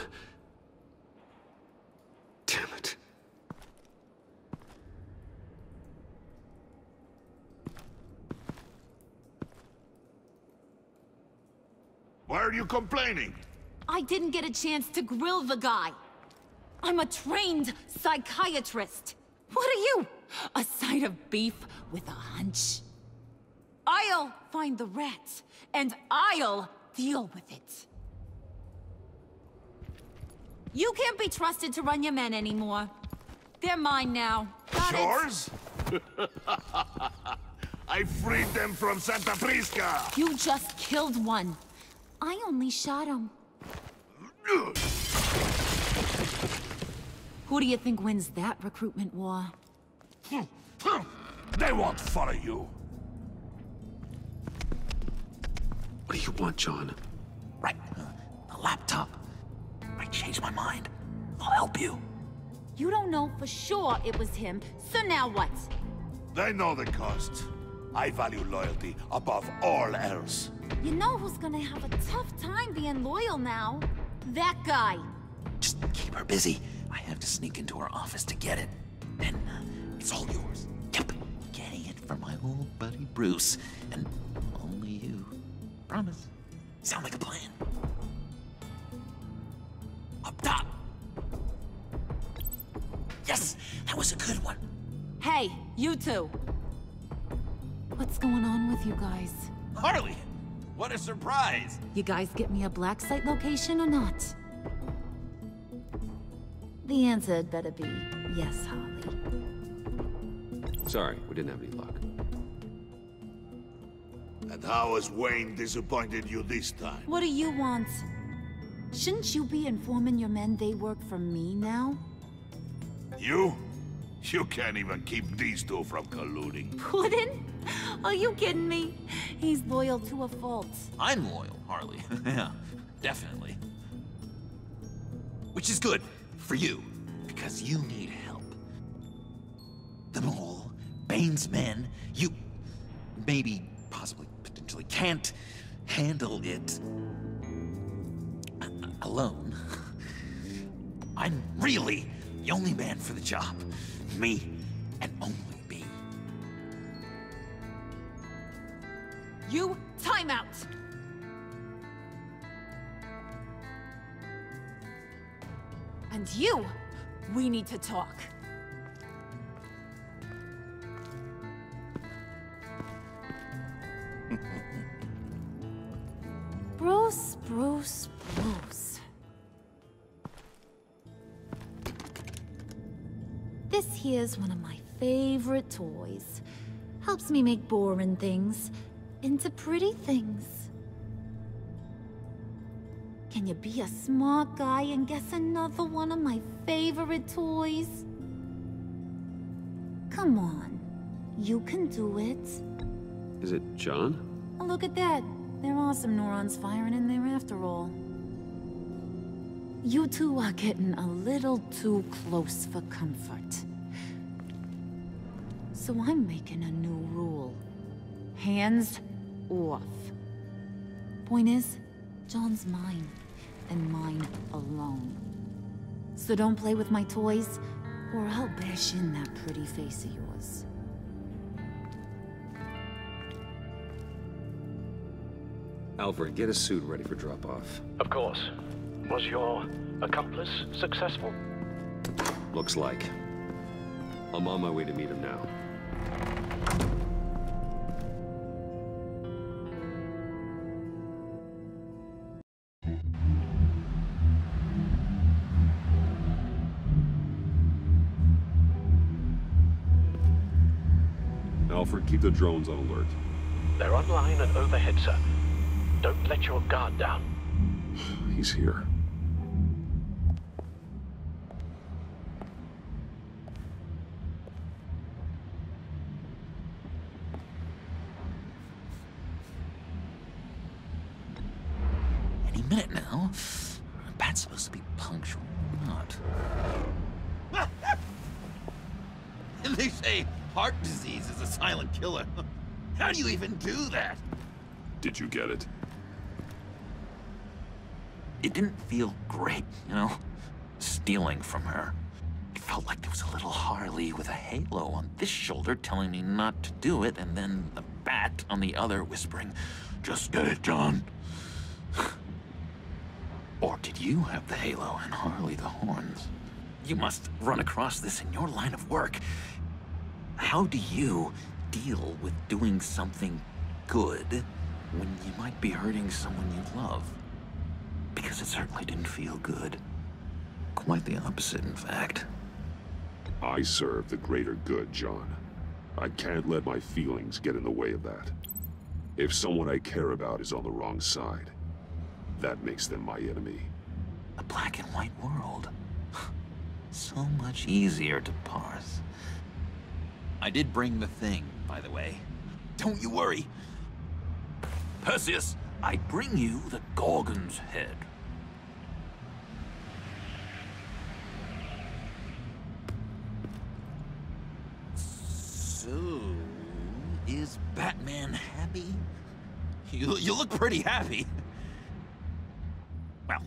Damn it. Why are you complaining? I didn't get a chance to grill the guy. I'm a trained psychiatrist. What are you? A side of beef with a hunch? I'll find the rat, and I'll deal with it. You can't be trusted to run your men anymore. They're mine now. Got it? Yours? I freed them from Santa Prisca! You just killed one. I only shot him. Who do you think wins that recruitment war? They won't follow you. What do you want, John? Right, the laptop. I changed my mind. I'll help you. You don't know for sure it was him, so now what? They know the cost. I value loyalty above all else. You know who's gonna have a tough time being loyal now? That guy. Just keep her busy. I have to sneak into her office to get it. Then it's all yours. Yep, getting it for my old buddy Bruce. And only you. Promise. Sound like a plan? Up top. Yes, that was a good one. Hey, you two. What's going on with you guys? Harley, what a surprise. You guys get me a black site location or not? The answer had better be yes, Harley. Sorry, we didn't have any luck. And how has Wayne disappointed you this time? What do you want? Shouldn't you be informing your men they work for me now? You? You can't even keep these two from colluding. Puddin'? Are you kidding me? He's loyal to a fault. I'm loyal, Harley. Yeah, definitely. Which is good for you, because you need help. The Mole, Bane's men, you maybe, possibly, potentially can't handle it alone. I'm really the only man for the job. Me, and only me. You, time out! And you, we need to talk. Bruce. This here's one of my favorite toys. Helps me make boring things into pretty things. Can you be a smart guy and guess another one of my favorite toys? Come on, you can do it. Is it John? Oh, look at that. There are some neurons firing in there after all. You two are getting a little too close for comfort. So I'm making a new rule. Hands off. Point is, John's mine, and mine alone. So don't play with my toys, or I'll bash in that pretty face of yours. Alfred, get a suit ready for drop-off. Of course. Was your accomplice successful? Looks like. I'm on my way to meet him now. Alfred, keep the drones on alert. They're online and overhead, sir. Don't let your guard down. He's here. Any minute now. Pat's supposed to be punctual, not. And they say heart disease is a silent killer. How do you even do that? Did you get it? It didn't feel great, you know? Stealing from her. It felt like there was a little Harley with a halo on this shoulder telling me not to do it, and then the bat on the other whispering, "Just get it, John." Or did you have the halo and Harley the horns? You must run across this in your line of work. How do you deal with doing something good when you might be hurting someone you love? Because it certainly didn't feel good. Quite the opposite, in fact. I serve the greater good, John. I can't let my feelings get in the way of that. If someone I care about is on the wrong side, that makes them my enemy. A black and white world. So much easier to parse. I did bring the thing, by the way. Don't you worry. Perseus, I bring you the Gorgon's head. So, is Batman happy? You look pretty happy. Well,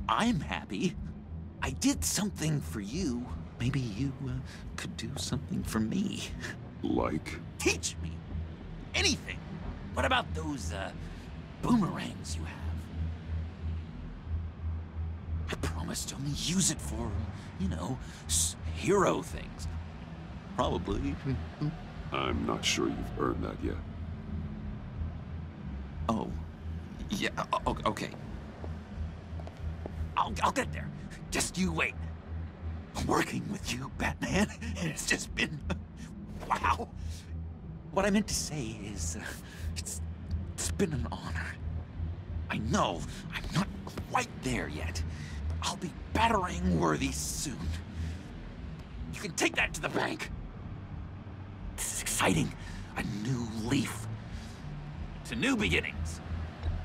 I'm happy. I did something for you. Maybe you could do something for me. Like? Teach me. Anything. What about those boomerangs you have? I promised to only use it for, you know, hero things. Probably. I'm not sure you've earned that yet. Oh. Yeah, okay. I'll get there. Just you wait. Working with you, Batman, it's just been... wow. What I meant to say is, it's been an honor. I know I'm not quite there yet, but I'll be battering-worthy soon. You can take that to the bank. This is exciting. A new leaf. To new beginnings.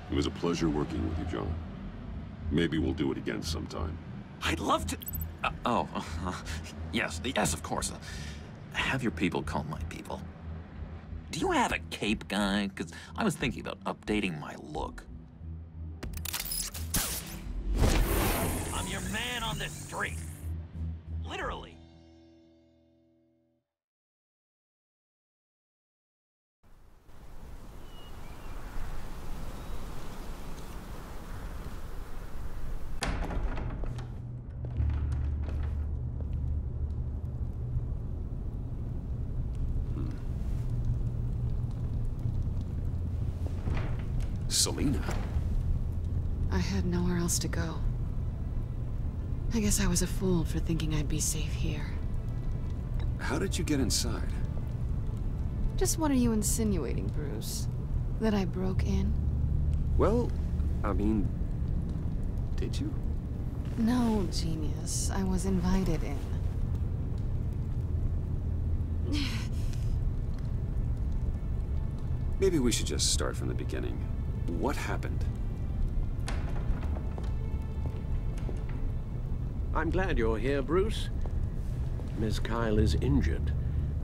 It was a pleasure working with you, John. Maybe we'll do it again sometime. I'd love to... yes, of course. Have your people call my people. Do you have a cape, guy? Because I was thinking about updating my look. I'm your man on the street. Literally. Selina? I had nowhere else to go. I guess I was a fool for thinking I'd be safe here. How did you get inside? Just what are you insinuating, Bruce? That I broke in? Well, I mean, did you? No, genius. I was invited in. Maybe we should just start from the beginning. What happened? I'm glad you're here, Bruce. Miss Kyle is injured.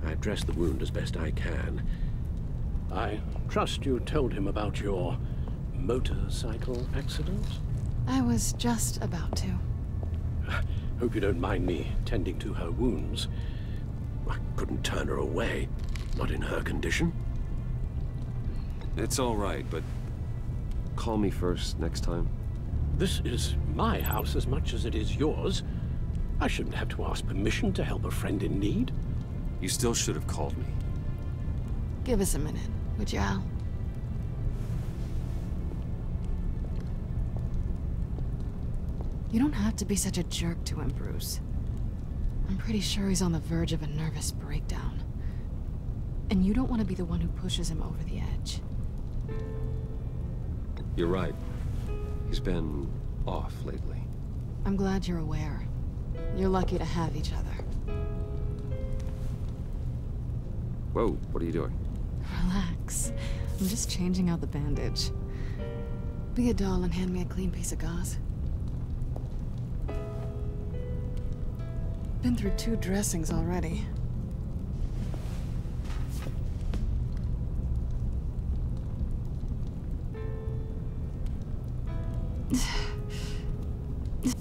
I've dressed the wound as best I can. I trust you told him about your motorcycle accident? I was just about to. Hope you don't mind me tending to her wounds. I couldn't turn her away, not in her condition. It's all right, but call me first next time. This is my house as much as it is yours. I shouldn't have to ask permission to help a friend in need. You still should have called me. Give us a minute, would you, Al? You don't have to be such a jerk to him, Bruce. I'm pretty sure he's on the verge of a nervous breakdown. And you don't want to be the one who pushes him over the edge. You're right. He's been off lately. I'm glad you're aware. You're lucky to have each other. Whoa, what are you doing? Relax. I'm just changing out the bandage. Be a doll and hand me a clean piece of gauze. Been through 2 dressings already.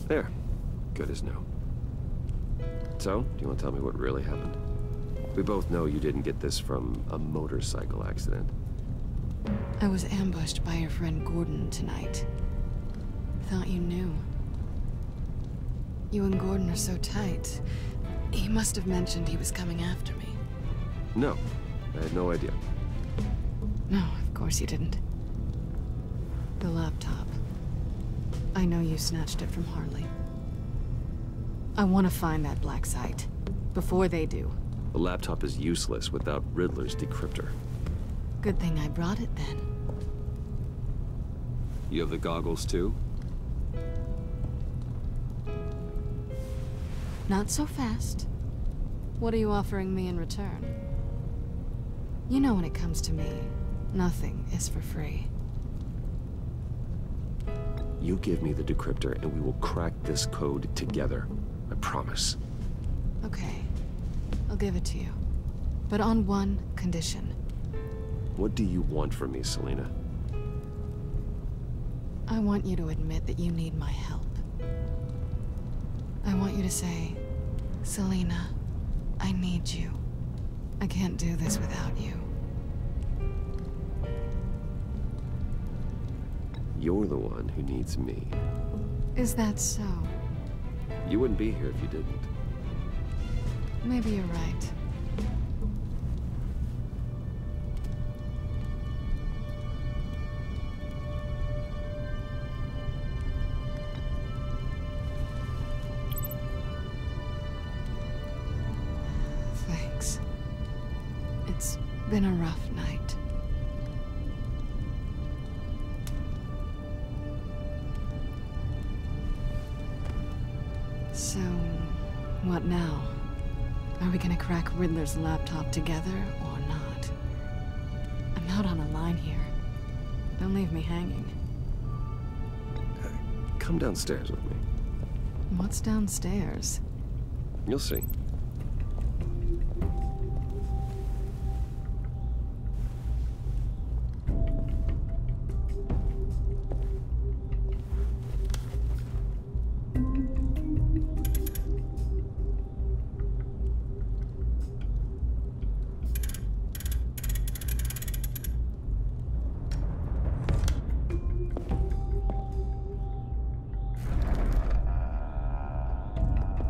There. Good as new. So, do you want to tell me what really happened? We both know you didn't get this from a motorcycle accident. I was ambushed by your friend Gordon tonight. Thought you knew. You and Gordon are so tight. He must have mentioned he was coming after me. No, I had no idea. No, of course you didn't. The laptop. I know you snatched it from Harley. I want to find that black site. Before they do. The laptop is useless without Riddler's decryptor. Good thing I brought it then. You have the goggles too? Not so fast. What are you offering me in return? You know when it comes to me, nothing is for free. You give me the decryptor and we will crack this code together. I promise. Okay. I'll give it to you. But on one condition. What do you want from me, Selina? I want you to admit that you need my help. I want you to say, Selina, I need you. I can't do this without you. You're the one who needs me. Is that so? You wouldn't be here if you didn't. Maybe you're right. Thanks. It's been a rough night. So, what now? Are we gonna crack Riddler's laptop together, or not? I'm not on a line here. Don't leave me hanging. Come downstairs with me. What's downstairs? You'll see.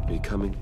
Are you coming?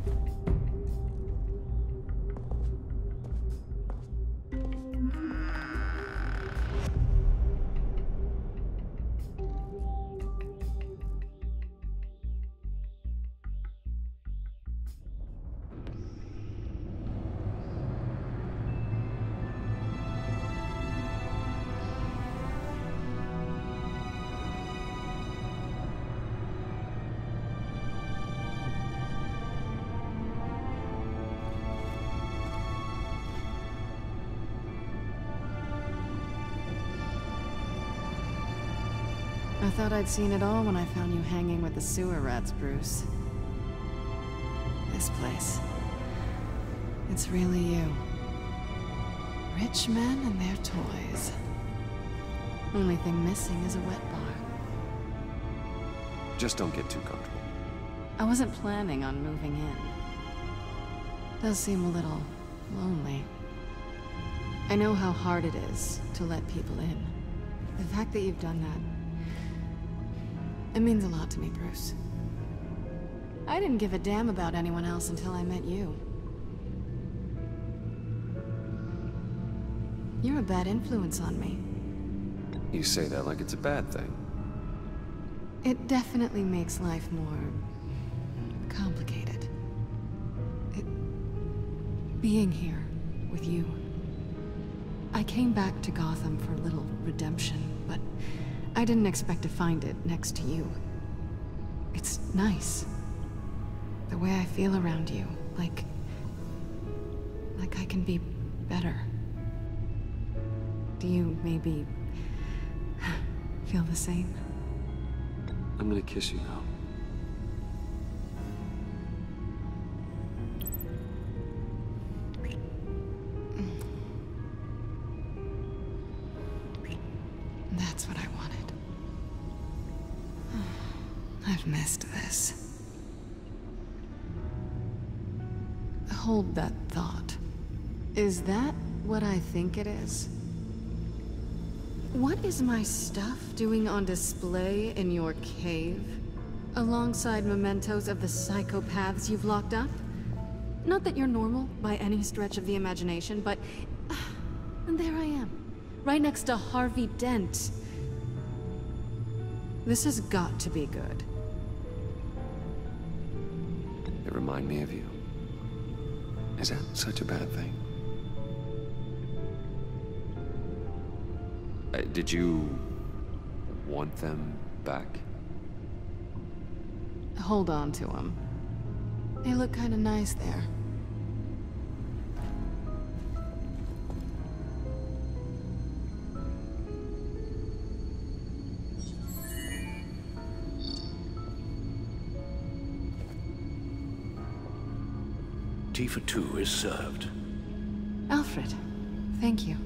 I thought I'd seen it all when I found you hanging with the sewer rats, Bruce. This place. It's really you. Rich men and their toys. Only thing missing is a wet bar. Just don't get too comfortable. I wasn't planning on moving in. Does seem a little lonely. I know how hard it is to let people in. The fact that you've done that, it means a lot to me, Bruce. I didn't give a damn about anyone else until I met you. You're a bad influence on me. You say that like it's a bad thing. It definitely makes life more complicated. Being here with you. I came back to Gotham for a little redemption, but I didn't expect to find it next to you. It's nice. The way I feel around you, like I can be better. Do you maybe feel the same? I'm gonna kiss you now. That's what I wanted. I've missed this. Hold that thought. Is that what I think it is? What is my stuff doing on display in your cave? Alongside mementos of the psychopaths you've locked up? Not that you're normal by any stretch of the imagination, but... and there I am. Right next to Harvey Dent. This has got to be good. They remind me of you. Is that such a bad thing? Did you want them back? Hold on to them. They look kind of nice there. Tea for two is served. Alfred, thank you.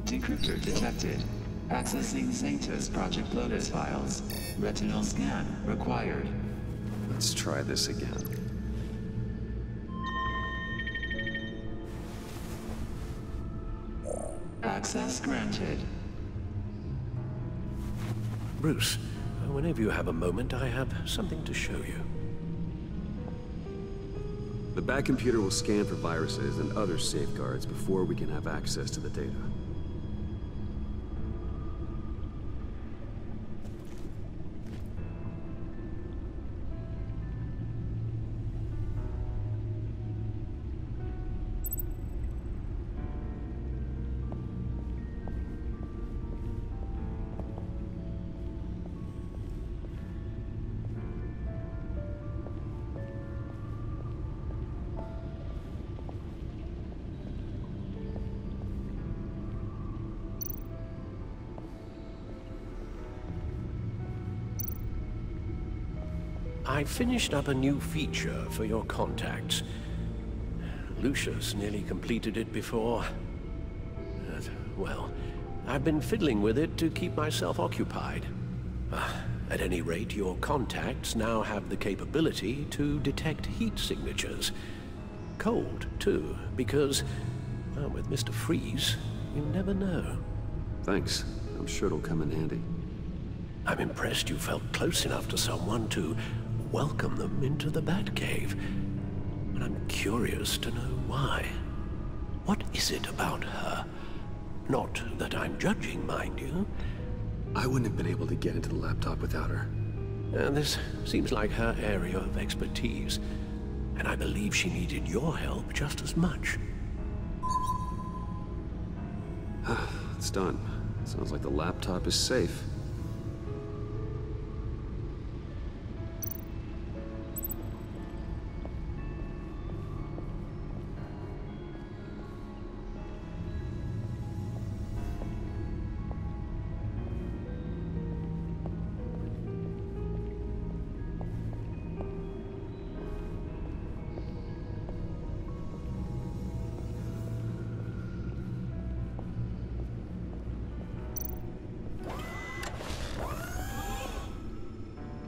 Decryptor detected. Accessing Sanctus Project Lotus files. Retinal scan required. Let's try this again. Access granted. Bruce, whenever you have a moment, I have something to show you. The back computer will scan for viruses and other safeguards before we can have access to the data. I finished up a new feature for your contacts. Lucius nearly completed it before. Well, I've been fiddling with it to keep myself occupied. At any rate, your contacts now have the capability to detect heat signatures. Cold, too, because, well, with Mr. Freeze, you never know. Thanks. I'm sure it'll come in handy. I'm impressed you felt close enough to someone to welcome them into the Batcave. And I'm curious to know why. What is it about her? Not that I'm judging, mind you. I wouldn't have been able to get into the laptop without her. This seems like her area of expertise, and I believe she needed your help just as much. It's done. Sounds like the laptop is safe.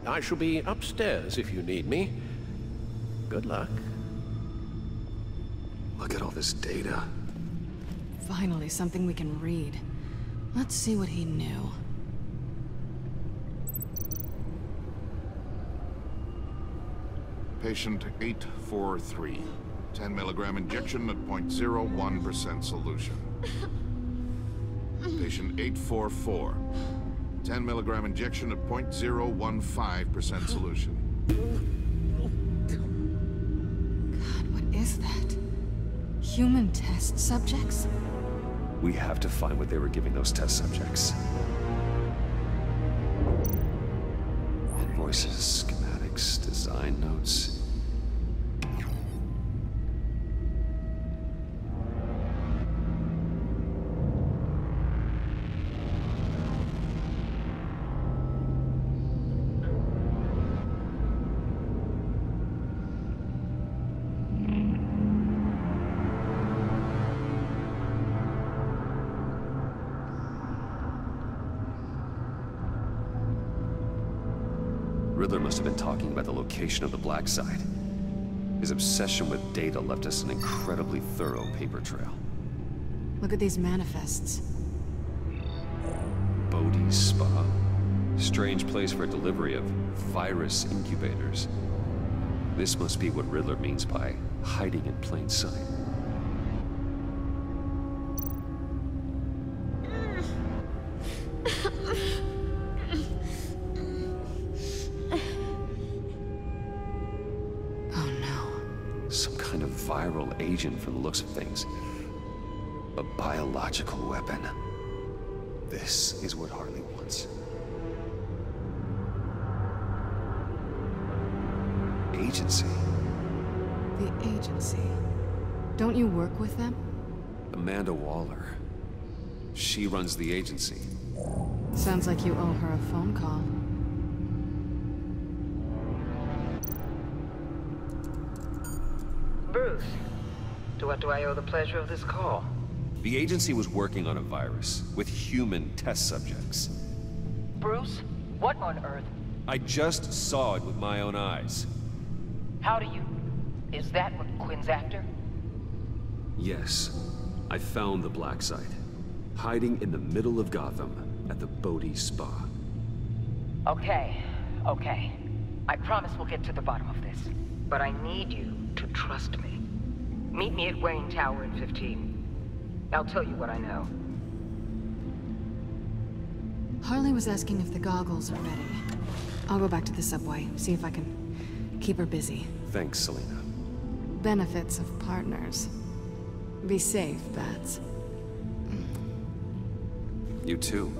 I shall be upstairs if you need me. Good luck. Look at all this data. Finally, something we can read. Let's see what he knew. Patient 843. 10 milligram injection at 0.01% solution. Patient 844. 10 milligram injection at 0.015% solution. God, what is that? Human test subjects? We have to find what they were giving those test subjects. Invoices, schematics, design notes. Riddler must have been talking about the location of the Black Site. His obsession with data left us an incredibly thorough paper trail. Look at these manifests. Bodhi's Spa. Strange place for delivery of virus incubators. This must be what Riddler means by hiding in plain sight. Viral agent from the looks of things. A biological weapon. This is what Harley wants. Agency. The agency. Don't you work with them? Amanda Waller. She runs the agency. Sounds like you owe her a phone call. Bruce, to what do I owe the pleasure of this call? The agency was working on a virus with human test subjects. Bruce, what on earth? I just saw it with my own eyes. How do you... Is that what Quinn's after? Yes. I found the black site. Hiding in the middle of Gotham at the Bodhi Spa. Okay. I promise we'll get to the bottom of this. But I need you to trust me. Meet me at Wayne Tower in 15. I'll tell you what I know. Harley was asking if the goggles are ready. I'll go back to the subway, see if I can keep her busy. Thanks, Selena. Benefits of partners. Be safe, Bats. You too.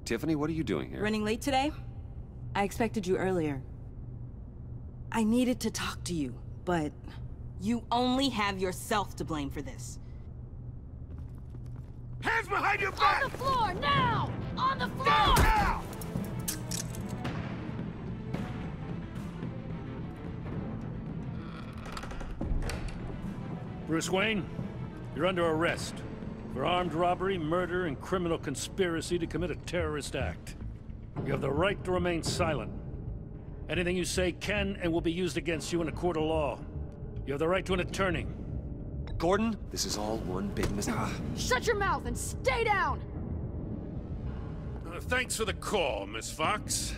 Tiffany, what are you doing here? Running late today? I expected you earlier. I needed to talk to you, but you only have yourself to blame for this. Hands behind your back! On the floor, now! On the floor! Down, now! Bruce Wayne, you're under arrest for armed robbery, murder, and criminal conspiracy to commit a terrorist act. You have the right to remain silent. Anything you say can and will be used against you in a court of law. You have the right to an attorney. Gordon, this is all one big mistake. Shut your mouth and stay down! Thanks for the call, Miss Fox.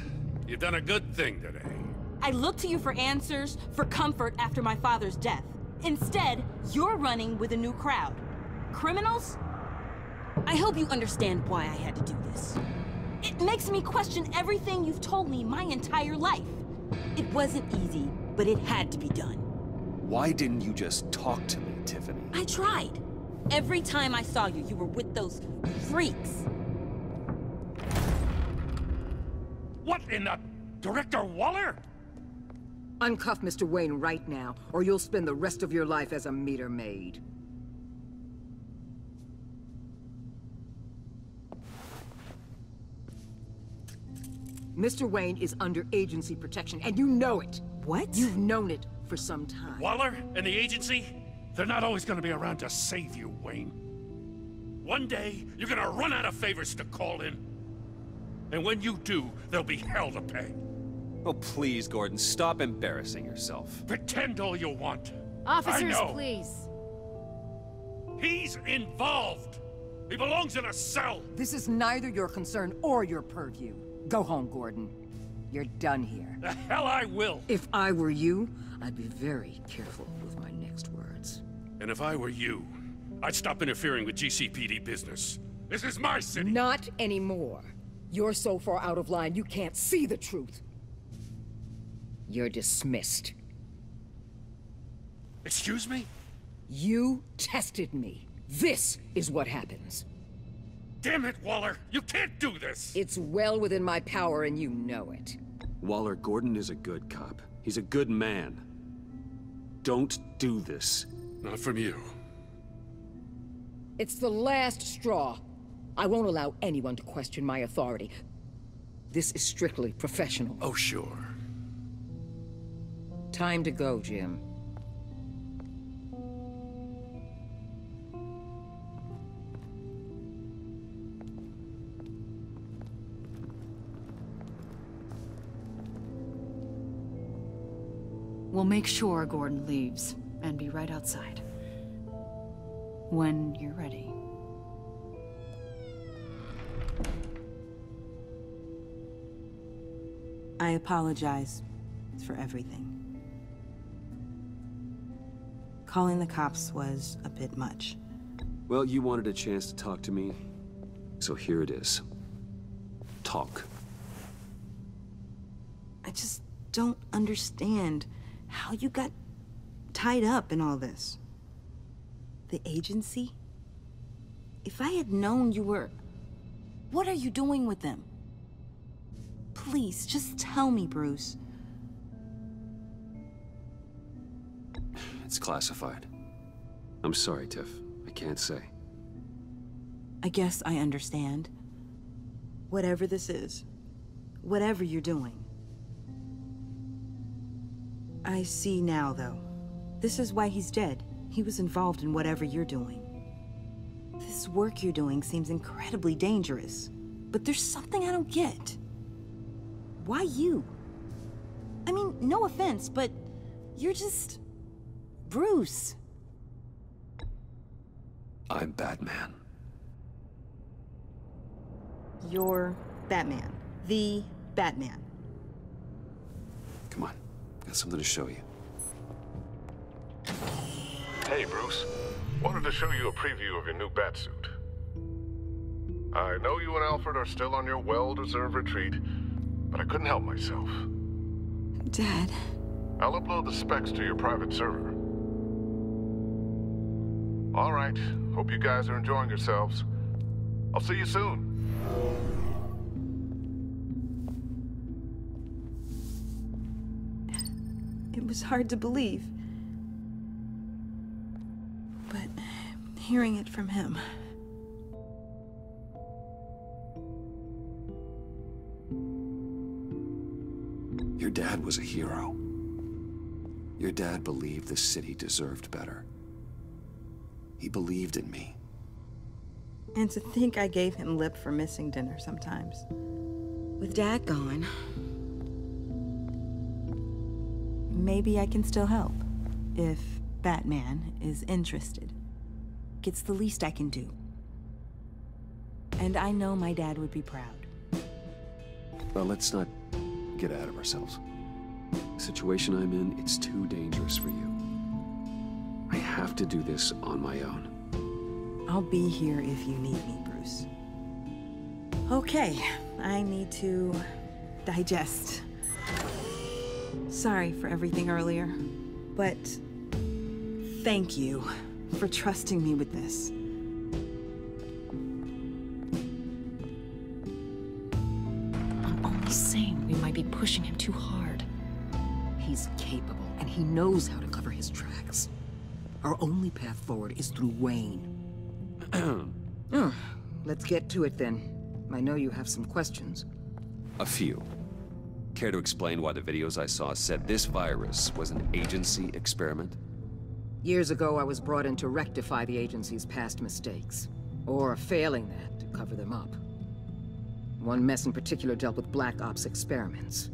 You've done a good thing today. I looked to you for answers, for comfort after my father's death. Instead, you're running with a new crowd. Criminals? I hope you understand why I had to do this. It makes me question everything you've told me my entire life. It wasn't easy, but it had to be done. Why didn't you just talk to me, Tiffany? I tried. Every time I saw you, you were with those freaks. What in the... Director Waller? Uncuff Mr. Wayne right now, or you'll spend the rest of your life as a meter maid. Mr. Wayne is under agency protection, and you know it. What? You've known it for some time. Waller and the agency? They're not always gonna be around to save you, Wayne. One day, you're gonna run out of favors to call in. And when you do, there'll be hell to pay. Oh, please, Gordon, stop embarrassing yourself. Pretend all you want. Officers, I know. please. He's involved. He belongs in a cell. This is neither your concern or your purview. Go home, Gordon. You're done here. The hell I will. If I were you, I'd be very careful with my next words. And if I were you, I'd stop interfering with GCPD business. This is my city. Not anymore. You're so far out of line, you can't see the truth. You're dismissed. Excuse me? You tested me. This is what happens. Damn it, Waller! You can't do this! It's well within my power and you know it. Waller, Gordon is a good cop. He's a good man. Don't do this. Not from you. It's the last straw. I won't allow anyone to question my authority. This is strictly professional. Oh, sure. Time to go, Jim. We'll make sure Gordon leaves, and be right outside. When you're ready. I apologize for everything. Calling the cops was a bit much. Well, you wanted a chance to talk to me, so here it is. Talk. I just don't understand how you got tied up in all this. The agency? If I had known you were... What are you doing with them? Please, just tell me, Bruce. It's classified. I'm sorry, Tiff. I can't say. I guess I understand. Whatever this is, whatever you're doing. I see now, though. This is why he's dead. He was involved in whatever you're doing. This work you're doing seems incredibly dangerous. But there's something I don't get. Why you? I mean, no offense, but you're just... Bruce. I'm Batman. You're Batman. The Batman. Come on. Got something to show you. Hey, Bruce. Wanted to show you a preview of your new Batsuit. I know you and Alfred are still on your well-deserved retreat, but I couldn't help myself. Dad. I'll upload the specs to your private server. All right. Hope you guys are enjoying yourselves. I'll see you soon. It was hard to believe. But hearing it from him... Your dad was a hero. Your dad believed the city deserved better. He believed in me. And to think I gave him lip for missing dinner sometimes. With Dad gone... Maybe I can still help. If Batman is interested. It's the least I can do. And I know my dad would be proud. Well, let's not get out of ourselves. The situation I'm in, it's too dangerous for you. I have to do this on my own. I'll be here if you need me, Bruce. Okay, I need to digest. Sorry for everything earlier, but thank you for trusting me with this. I'm only saying we might be pushing him too hard. He's capable, and he knows how to cover his tracks. Our only path forward is through Wayne. Let's get to it then. I know you have some questions. A few. Care to explain why the videos I saw said this virus was an agency experiment? Years ago, I was brought in to rectify the agency's past mistakes. Or failing that, to cover them up. One mess in particular dealt with Black Ops experiments.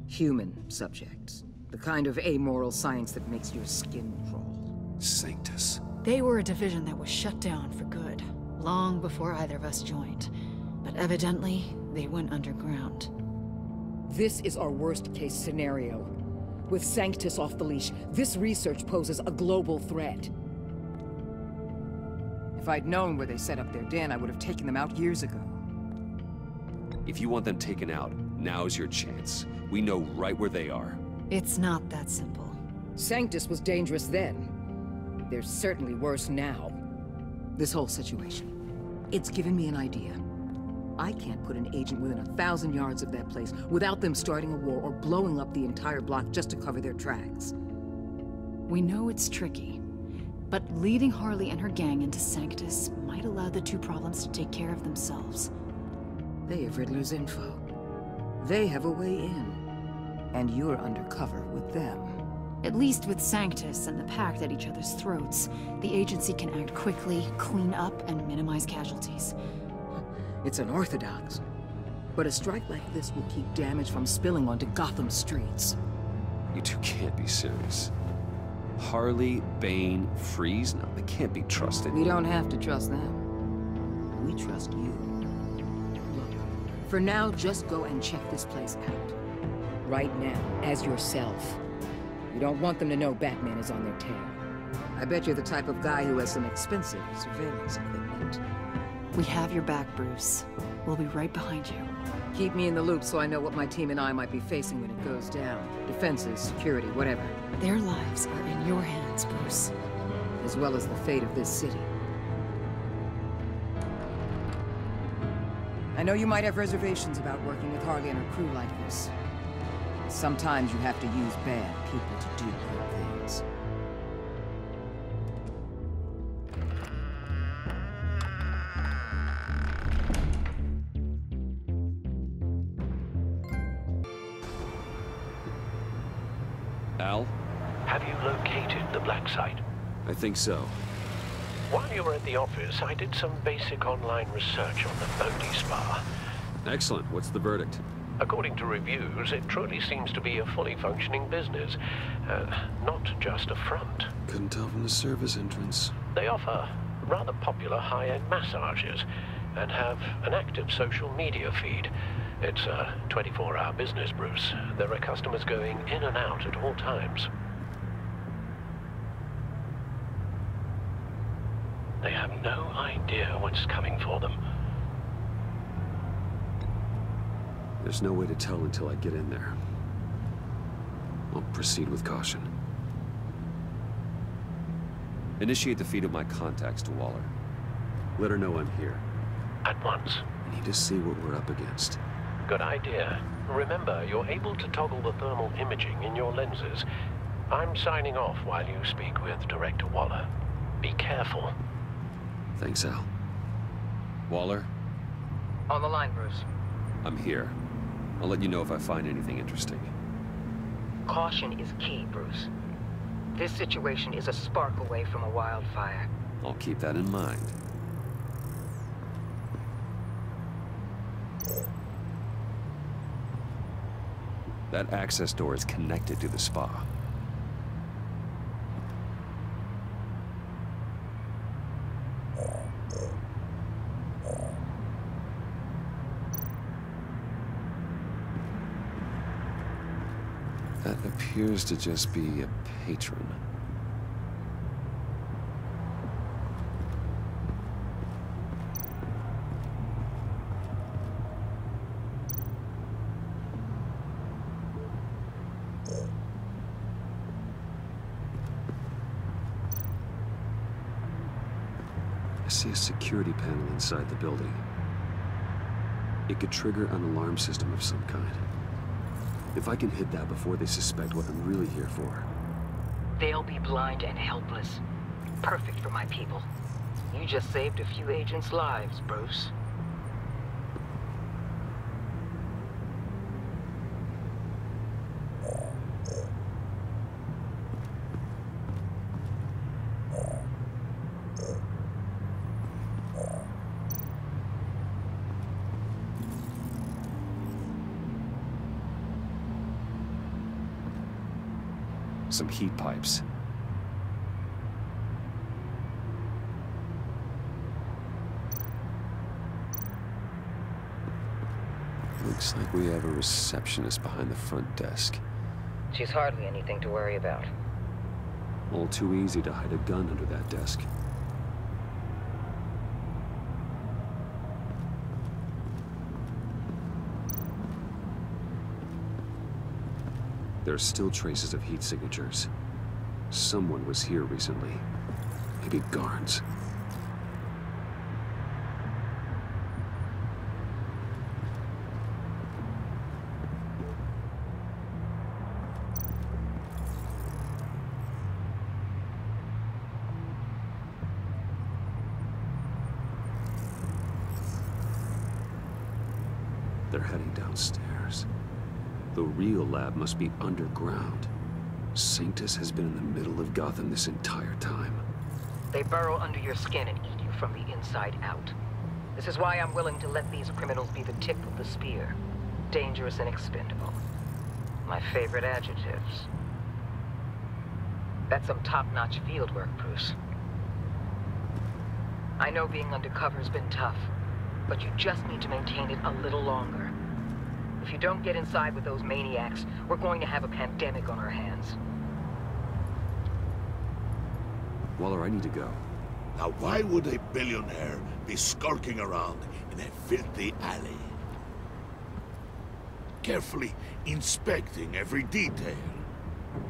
Human subjects. The kind of amoral science that makes your skin crawl. Sanctus. They were a division that was shut down for good, long before either of us joined. But evidently, they went underground. This is our worst-case scenario. With Sanctus off the leash, this research poses a global threat. If I'd known where they set up their den, I would have taken them out years ago. If you want them taken out, now's your chance. We know right where they are. It's not that simple. Sanctus was dangerous then. They're certainly worse now. This whole situation, it's given me an idea. I can't put an agent within 1,000 yards of that place without them starting a war or blowing up the entire block just to cover their tracks. We know it's tricky, but leading Harley and her gang into Sanctus might allow the two problems to take care of themselves. They have Riddler's info. They have a way in. And you're undercover with them. At least with Sanctus and the Pact at each other's throats, the agency can act quickly, clean up, and minimize casualties. It's unorthodox. But a strike like this will keep damage from spilling onto Gotham streets. You two can't be serious. Harley, Bane, Freeze? No, they can't be trusted. We don't have to trust them. We trust you. Look, for now, just go and check this place out. Right now, as yourself. You don't want them to know Batman is on their tail. I bet you're the type of guy who has some expensive surveillance equipment. We have your back, Bruce. We'll be right behind you. Keep me in the loop so I know what my team and I might be facing when it goes down. Defenses, security, whatever. Their lives are in your hands, Bruce. As well as the fate of this city. I know you might have reservations about working with Harley and her crew like this. Sometimes you have to use bad people to do good things. Al? Have you located the black site? I think so. While you were at the office, I did some basic online research on the Bodhi Spa. Excellent. What's the verdict? According to reviews, it truly seems to be a fully functioning business, not just a front. Couldn't tell from the service entrance. They offer rather popular high-end massages and have an active social media feed. It's a 24-hour business, Bruce. There are customers going in and out at all times. They have no idea what's coming for them. There's no way to tell until I get in there. I'll proceed with caution. Initiate the feed of my contacts to Waller. Let her know I'm here. At once. I need to see what we're up against. Good idea. Remember, you're able to toggle the thermal imaging in your lenses. I'm signing off while you speak with Director Waller. Be careful. Thanks, Al. Waller? On the line, Bruce. I'm here. I'll let you know if I find anything interesting. Caution is key, Bruce. This situation is a spark away from a wildfire. I'll keep that in mind. That access door is connected to the spa. That appears to just be a patron. I see a security panel inside the building. It could trigger an alarm system of some kind. If I can hit that before they suspect what I'm really here for. They'll be blind and helpless. Perfect for my people. You just saved a few agents' lives, Bruce. Some heat pipes. Looks like we have a receptionist behind the front desk. She's hardly anything to worry about. All too easy to hide a gun under that desk. There are still traces of heat signatures. Someone was here recently. Maybe guards. They're heading downstairs. The real lab must be underground. Sanctus has been in the middle of Gotham this entire time. They burrow under your skin and eat you from the inside out. This is why I'm willing to let these criminals be the tip of the spear. Dangerous and expendable. My favorite adjectives. That's some top-notch field work, Bruce. I know being undercover's been tough, but you just need to maintain it a little longer. If you don't get inside with those maniacs, we're going to have a pandemic on our hands. Waller, I need to go. Now why would a billionaire be skulking around in a filthy alley? Carefully inspecting every detail.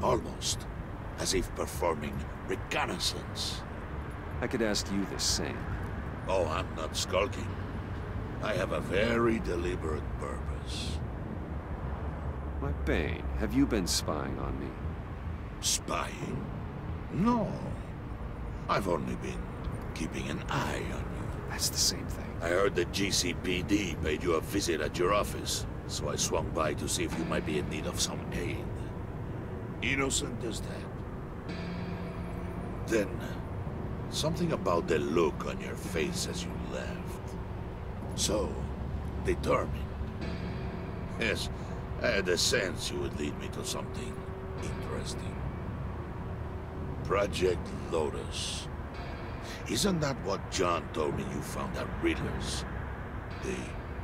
Almost as if performing reconnaissance. I could ask you the same. Oh, I'm not skulking. I have a very deliberate purpose. My Bane, have you been spying on me? Spying? No. I've only been keeping an eye on you. That's the same thing. I heard the GCPD paid you a visit at your office, so I swung by to see if you might be in need of some aid. Innocent as that. Then, something about the look on your face as you left. So, determined. Yes, I had a sense you would lead me to something interesting. Project Lotus. Isn't that what John told me you found at Riddler's? The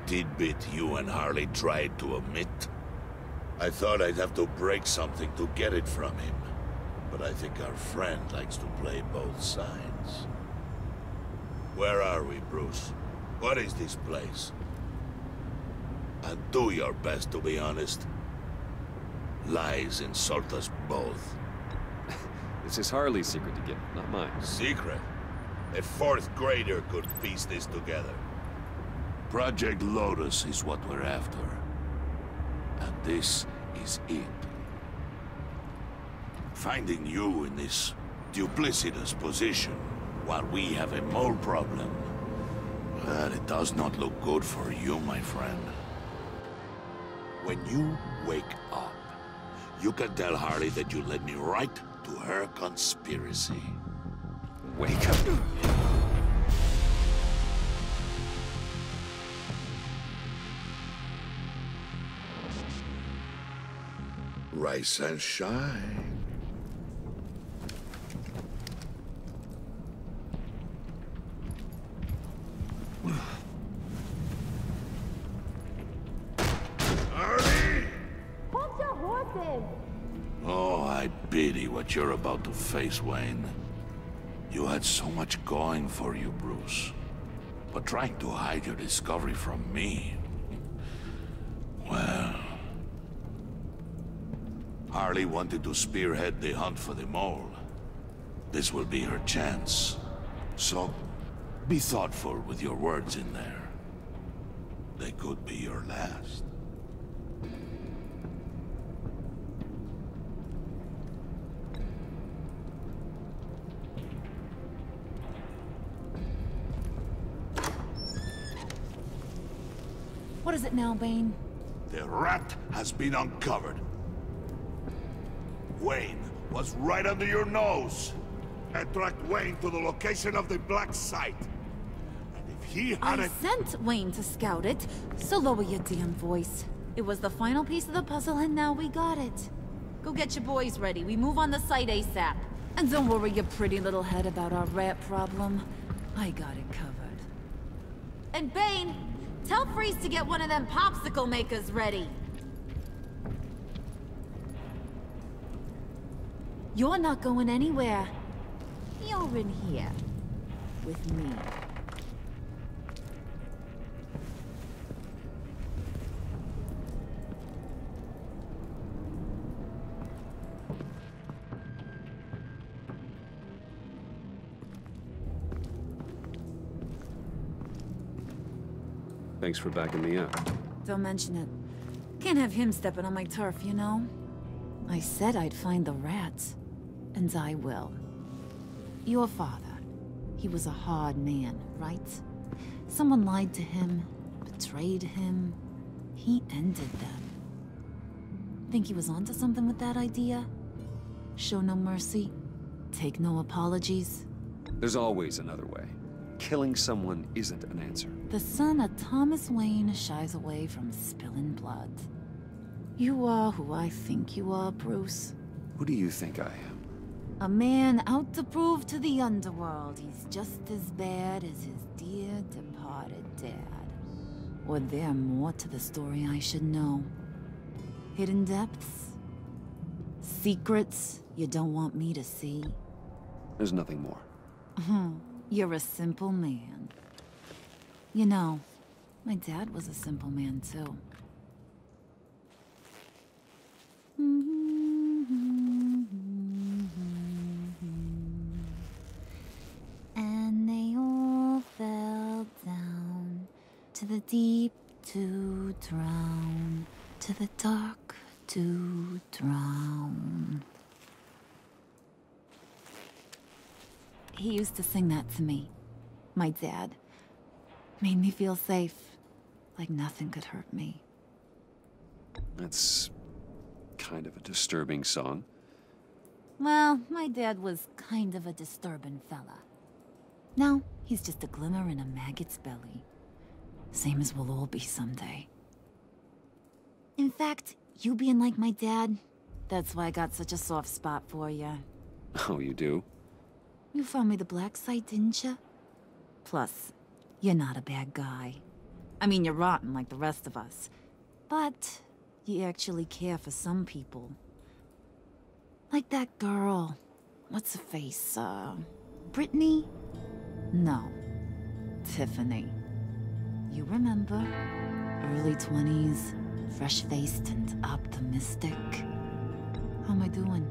tidbit you and Harley tried to omit? I thought I'd have to break something to get it from him. But I think our friend likes to play both sides. Where are we, Bruce? What is this place? And do your best to be honest. Lies insult us both. This is Harley's secret to get, not mine. Secret? A fourth grader could piece this together. Project Lotus is what we're after. And this is it. Finding you in this duplicitous position while we have a mole problem. Well, it does not look good for you, my friend. When you wake up, you can tell Harley that you led me right to her conspiracy. Wake up. Rise and shine. Harley! Hold your horses! Oh, I pity what you're about to face, Wayne. You had so much going for you, Bruce. But trying to hide your discovery from me... well... Harley wanted to spearhead the hunt for the mole. This will be her chance. So, be thoughtful with your words in there. They could be your last. What is it now, Bane? The rat has been uncovered. Wayne was right under your nose. I tracked Wayne to the location of the black site. And if he I sent Wayne to scout it, so lower your damn voice. It was the final piece of the puzzle and now we got it. Go get your boys ready. We move on the site ASAP. And don't worry your pretty little head about our rat problem. I got it covered. And Bane, tell Freeze to get one of them popsicle makers ready. You're not going anywhere. You're in here. With me. Thanks for backing me up. Don't mention it. Can't have him stepping on my turf, you know? I said I'd find the rats. And I will. Your father. He was a hard man, right? Someone lied to him, betrayed him. He ended them. Think he was onto something with that idea? Show no mercy? Take no apologies? There's always another way. Killing someone isn't an answer. The son of Thomas Wayne shies away from spilling blood. You are who I think you are, Bruce. Who do you think I am? A man out to prove to the underworld he's just as bad as his dear departed dad. Or there more to the story I should know. Hidden depths? Secrets you don't want me to see? There's nothing more. You're a simple man. You know, my dad was a simple man, too. And they all fell down to the deep to drown, to the dark to drown. He used to sing that to me. My dad. Made me feel safe. Like nothing could hurt me. That's kind of a disturbing song. Well, my dad was kind of a disturbing fella. Now, he's just a glimmer in a maggot's belly. Same as we'll all be someday. In fact, you being like my dad, that's why I got such a soft spot for you. Oh, you do? You found me the black site, didn't you? Plus, you're not a bad guy. I mean, you're rotten like the rest of us. But you actually care for some people. Like that girl. What's her face? Brittany? No. Tiffany. You remember? Early 20s, fresh-faced and optimistic. How am I doing?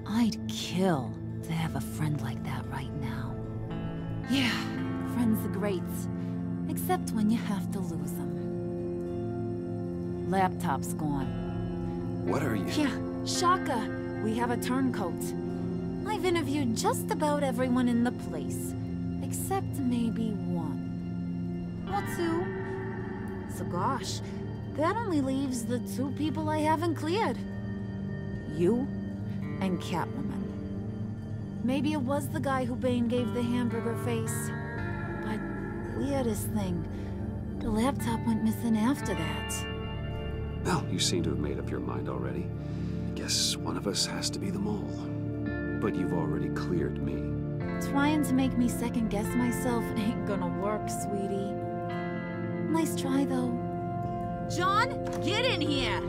I'd kill to have a friend like that right now. Yeah, friends are great. Except when you have to lose them. Laptop's gone. What are you? Yeah, Shaka. We have a turncoat. I've interviewed just about everyone in the place. Except maybe one. Or two. So gosh, that only leaves the two people I haven't cleared. You and Catwoman. Maybe it was the guy who Bane gave the hamburger face. But weirdest thing, the laptop went missing after that. Well, you seem to have made up your mind already. Guess one of us has to be the mole. But you've already cleared me. Trying to make me second-guess myself ain't gonna work, sweetie. Nice try, though. John, get in here!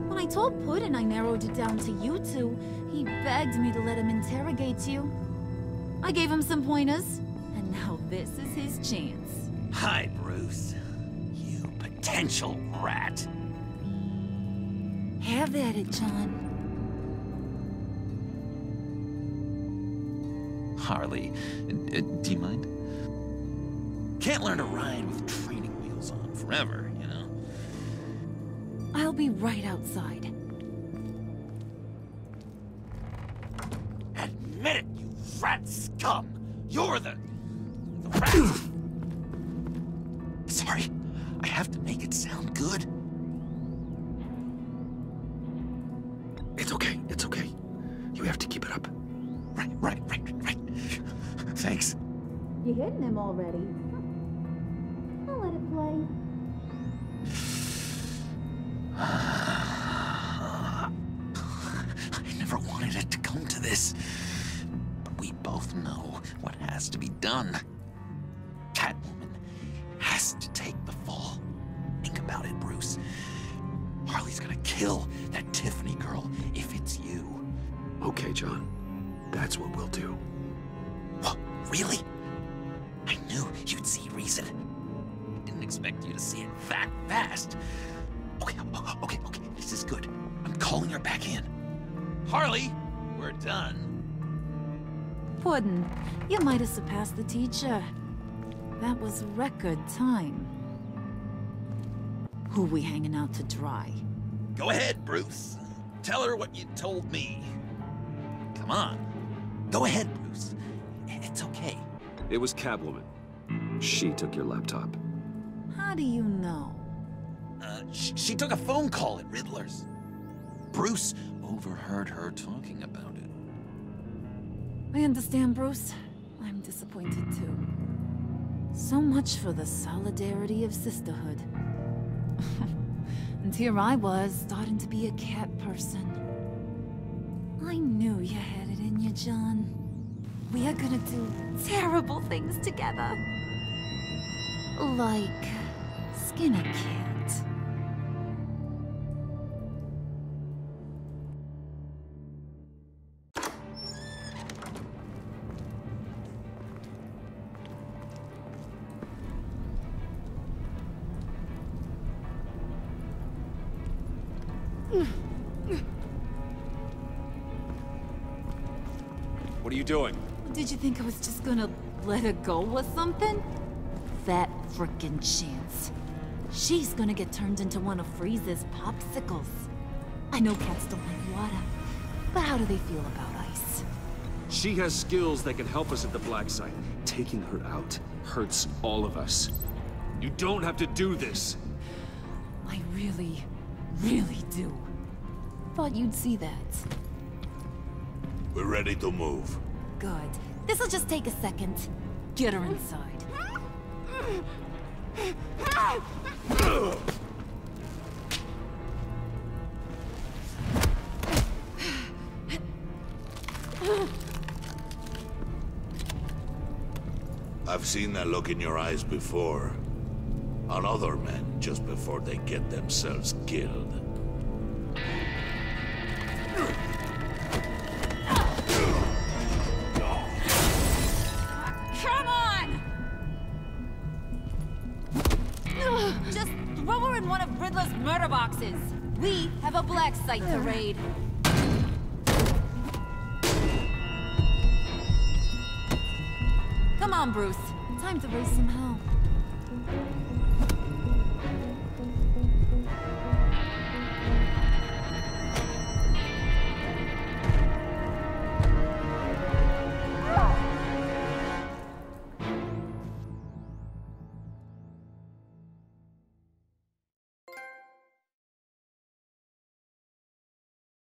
When I told Puddin' I narrowed it down to you two, he begged me to let him interrogate you. I gave him some pointers, and now this is his chance. Hi, Bruce. You potential rat. Have at it, John. Harley, do you mind? Can't learn to ride with training wheels on forever, you know? I'll be right outside. Admit it, you rat scum! You're the rat! Sorry, I have to make it sound good. It's okay, it's okay. You have to keep it up. Right. Thanks. You're hitting him already. I'll let it play. I never wanted it to come to this. But we both know what has to be done. Catwoman has to take the fall. Think about it, Bruce. Harley's gonna kill that Tiffany girl if it's you. Okay, John. That's what we'll do. What? Really? I knew you'd see reason. I didn't expect you to see it that fast. Okay. This is good. I'm calling her back in. Harley, we're done. Puddin', you might have surpassed the teacher. That was record time. Who we hanging out to dry? Go ahead, Bruce. Tell her what you told me. Come on. Go ahead, Bruce. It's okay. It was Catwoman. She took your laptop. How do you know? She took a phone call at Riddler's. Bruce overheard her talking about it. I understand, Bruce. I'm disappointed, too. So much for the solidarity of sisterhood. And here I was, starting to be a cat person. I knew you had it in you, John. We are gonna do terrible things together. Like skin a cat. What are you doing? Did you think I was just gonna let her go or something? That frickin' chance. She's gonna get turned into one of Freeze's popsicles. I know cats don't like water, but how do they feel about ice? She has skills that can help us at the Black Site. Taking her out hurts all of us. You don't have to do this. I really, really do. Thought you'd see that. We're ready to move. Good. This'll just take a second. Get her inside. I've seen that look in your eyes before. On other men, just before they get themselves killed. Come on! Just throw her in one of Riddler's murder boxes. We have a Black Site to raid. Come on, Bruce. Time to raise some hell.